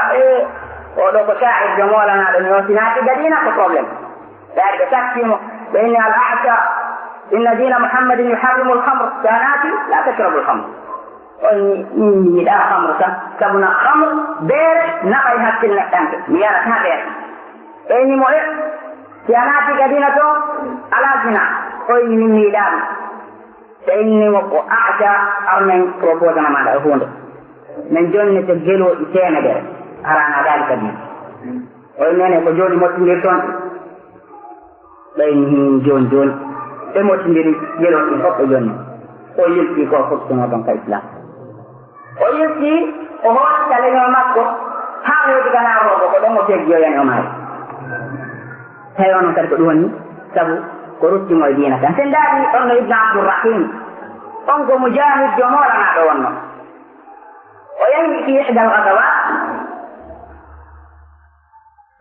oɗo ko sha'ir jo molanaɗo mi wasinaati ga diina ko probléme yaari ɓe sattimo ɓe inni al a'ta inna dina muhammadin yuharrimu al-khamr kanati la tashrabu al-khamr on mi yiɗa hamre tan sabu na hamre beere naɓay hakkil neɗɗanke mi yarata beere ɓeynimo si a naati gadina to ala sina o yi min mi yiɗaɗum ɓeynimo ko aca armen proposé na maɗa e hunde min jonni to geloɗi temedere arana gaali kadina o nene ko joni mottidir toon ɓeyni hin joni ɓe mottidiri geloɗi fof ɓe jonni o yilti ko fottuno ɗon ka islam o yilti o hoota leñol makko ha yodi kana rogo ko ɗon o teggiyoyani o maari tawi onon kadi ko ɗum woni sabu ko ruttimo e diina kan sen daari on no ibne abdourrahim on ko mujahid jo molanaɗo wonno o yahi fi ihdal gadawat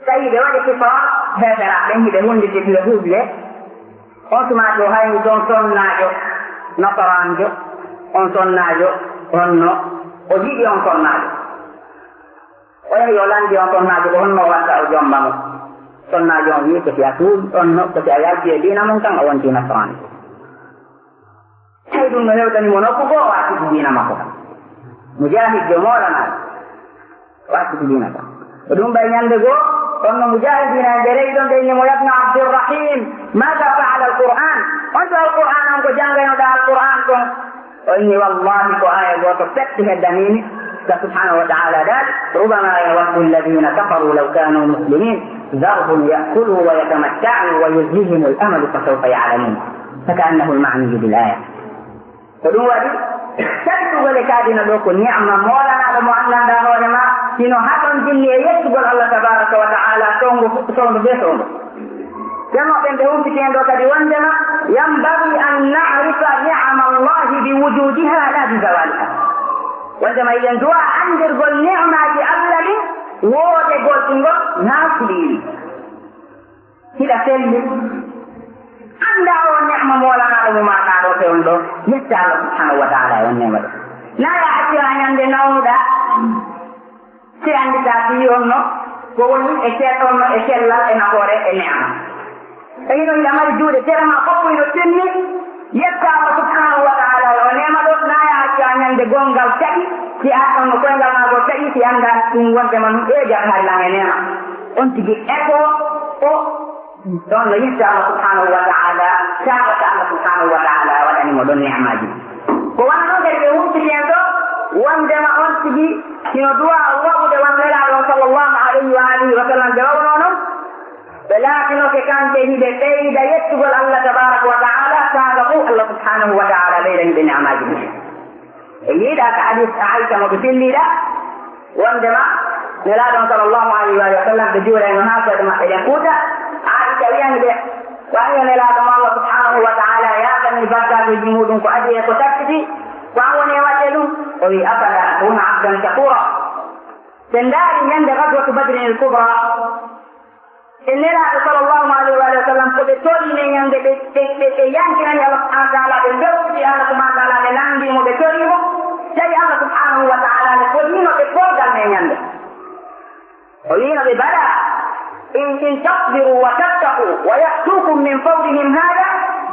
tawi ɓe waɗi sifar heeferaɓen hiɓe hunditiɓe huuble on tumati o hayni toon sonnajo nasaranjo on sonnajo honno o jiɗi on sonnajo o yahi o landi on sonnajo ko honno o watta o jombamo sonnajo on wi ko si a tuubi on no ko si a yalti e diina mum kan o wonti nasrani tawi ɗum no hewtanimo nokku goo o attiti diina makko kam mujahid jo moolanaɗo o attiti diina kam ko ɗum ɓay ñande goo onno mujahidina e ndereyi ɗon ɓe innimo yabna abdurrahim mada faala alquran on to alquran on ko janggaynoɗa alquran kon o inni wallahi ko aya goto petti heddanimi سبحانه وتعالى ذلك ربما يود الذين كفروا لو كانوا مسلمين ذرهم يأكلوا ويتمتعوا ويلههم الأمل فسوف يعلمون فكأنه المعني بالآية فدون ودي تكتب لكادنا لوكو نعمة مولانا لمؤمنا دانورما سينو حقن جني يكتب الله تبارك وتعالى سونغ بسونغ كما بنتهم تكين دوكا دي وندنا ينبغي أن نعرف نعم الله بوجودها لا بزوالها wondema eɗen duwa andirgol ni'maji allah ɗin woode golɗingol naafiliiri hiɗa selli annda o ni'ma molanaɗo mumaka ɗo fewn ɗo yetta allah subhanahu wa taala e on nema ɗo naya accira ñande nawnuɗa si andita fi onno ko woni e ceer onno e sellal e nafoore e ni'ma e hino hiɗa mari juuɗe terema fof ino tenni yetta allah subhanahu wa taala e o nema ɗo naya accira ñande gongal taƴi si a ɗonno koyngal ma go taƴi si annda ɗum wondema ɗum ƴeegat haylan e nema on tigi eko o ɗon no yetta allah subhanahu wa taala sagata allah subhanahu wa taala waɗanimo ɗon ni'maji ko wona ɗon kadi ɓe wurtiti en ɗo wondema on tigi sino duwa waɗude wannelaɗo sallllahu alayhi wa alihi wa sallam jawabno noon ɓe laatinoke kanke hiɓe ɓeyda yettugol allah tabaraka wa taala saga fo allah subhanahu wa taala ɓeyda hiɓe ni'maji ɗum e yiiɗa ko hadis aïcha mo ɓe filliɗa wondema nelaɗon sallllahu alayhi wa sallam ɓe juureno ha koɗe maɓɓe ɗen kuuta aïcha wiyani ɓe ko ani o nelaɗon allah subhanahu wa taala yaɓanni baggageji muɗum ko adi e ko takkiti ko an woni e waɗde ɗum o wi afala akuna abdan shakura sen ndaari ñande gadwatu badrin el kubra e nelaɗo sallllahu alayhi wa sallam ko ɓe torine ñande ɓe yankinani allah subhanahu wa taala ɓe mbewti allah subhanahu wa taala ɓe landimo ɓe torimo tawi allah subhanahu wa taala ne foɗino ɓe porgal me ñande o wino ɓe bala in tasbiru wa tattaqu wa ya'tukum min fawrihim hada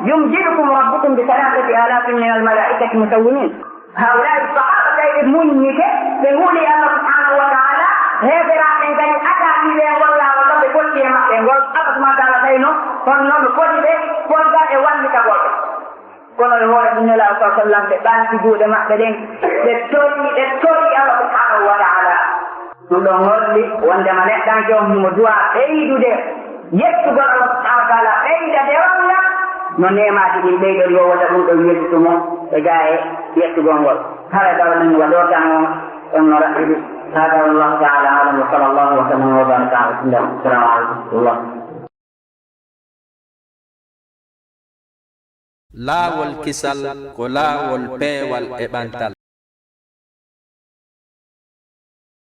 yumjidukum rabbukum bi 3,000 min almalaikati musawwimin haulai sahaba tawi ɓe muññike ɓe nguuli allah subhanahu wa taala heɓeraɓen kadi atani ɓe gollama ɗo ɓe gotti e maɓɓe ngol allah subhanahu wa taala tawi no kono noon ɓe foti ɓe porgal e wallitagol ɓe kono ɓe hoore ɗumnelaɗo sa sallam ɓe ɓanti juuɗe maɓɓe ɗen ɓe tori allah subhanahu wa taala ɗum ɗon holli wondema neɗɗanke on himo duwa ɓeydude yettugol allah subhanahu wa taala ɓeyda dewalla no nemaji ɗin ɓeyɗon yowota ɗum ɗon yettitumo e ga e yettugol ngol hara dawɗen waɗortamo on no raɓɓiɗi hada wallahu taala alam wa sallallahu wa sallam wa baraka ala sallam assalamu aleykum laawol kisal ko laawol peewal e ɓantal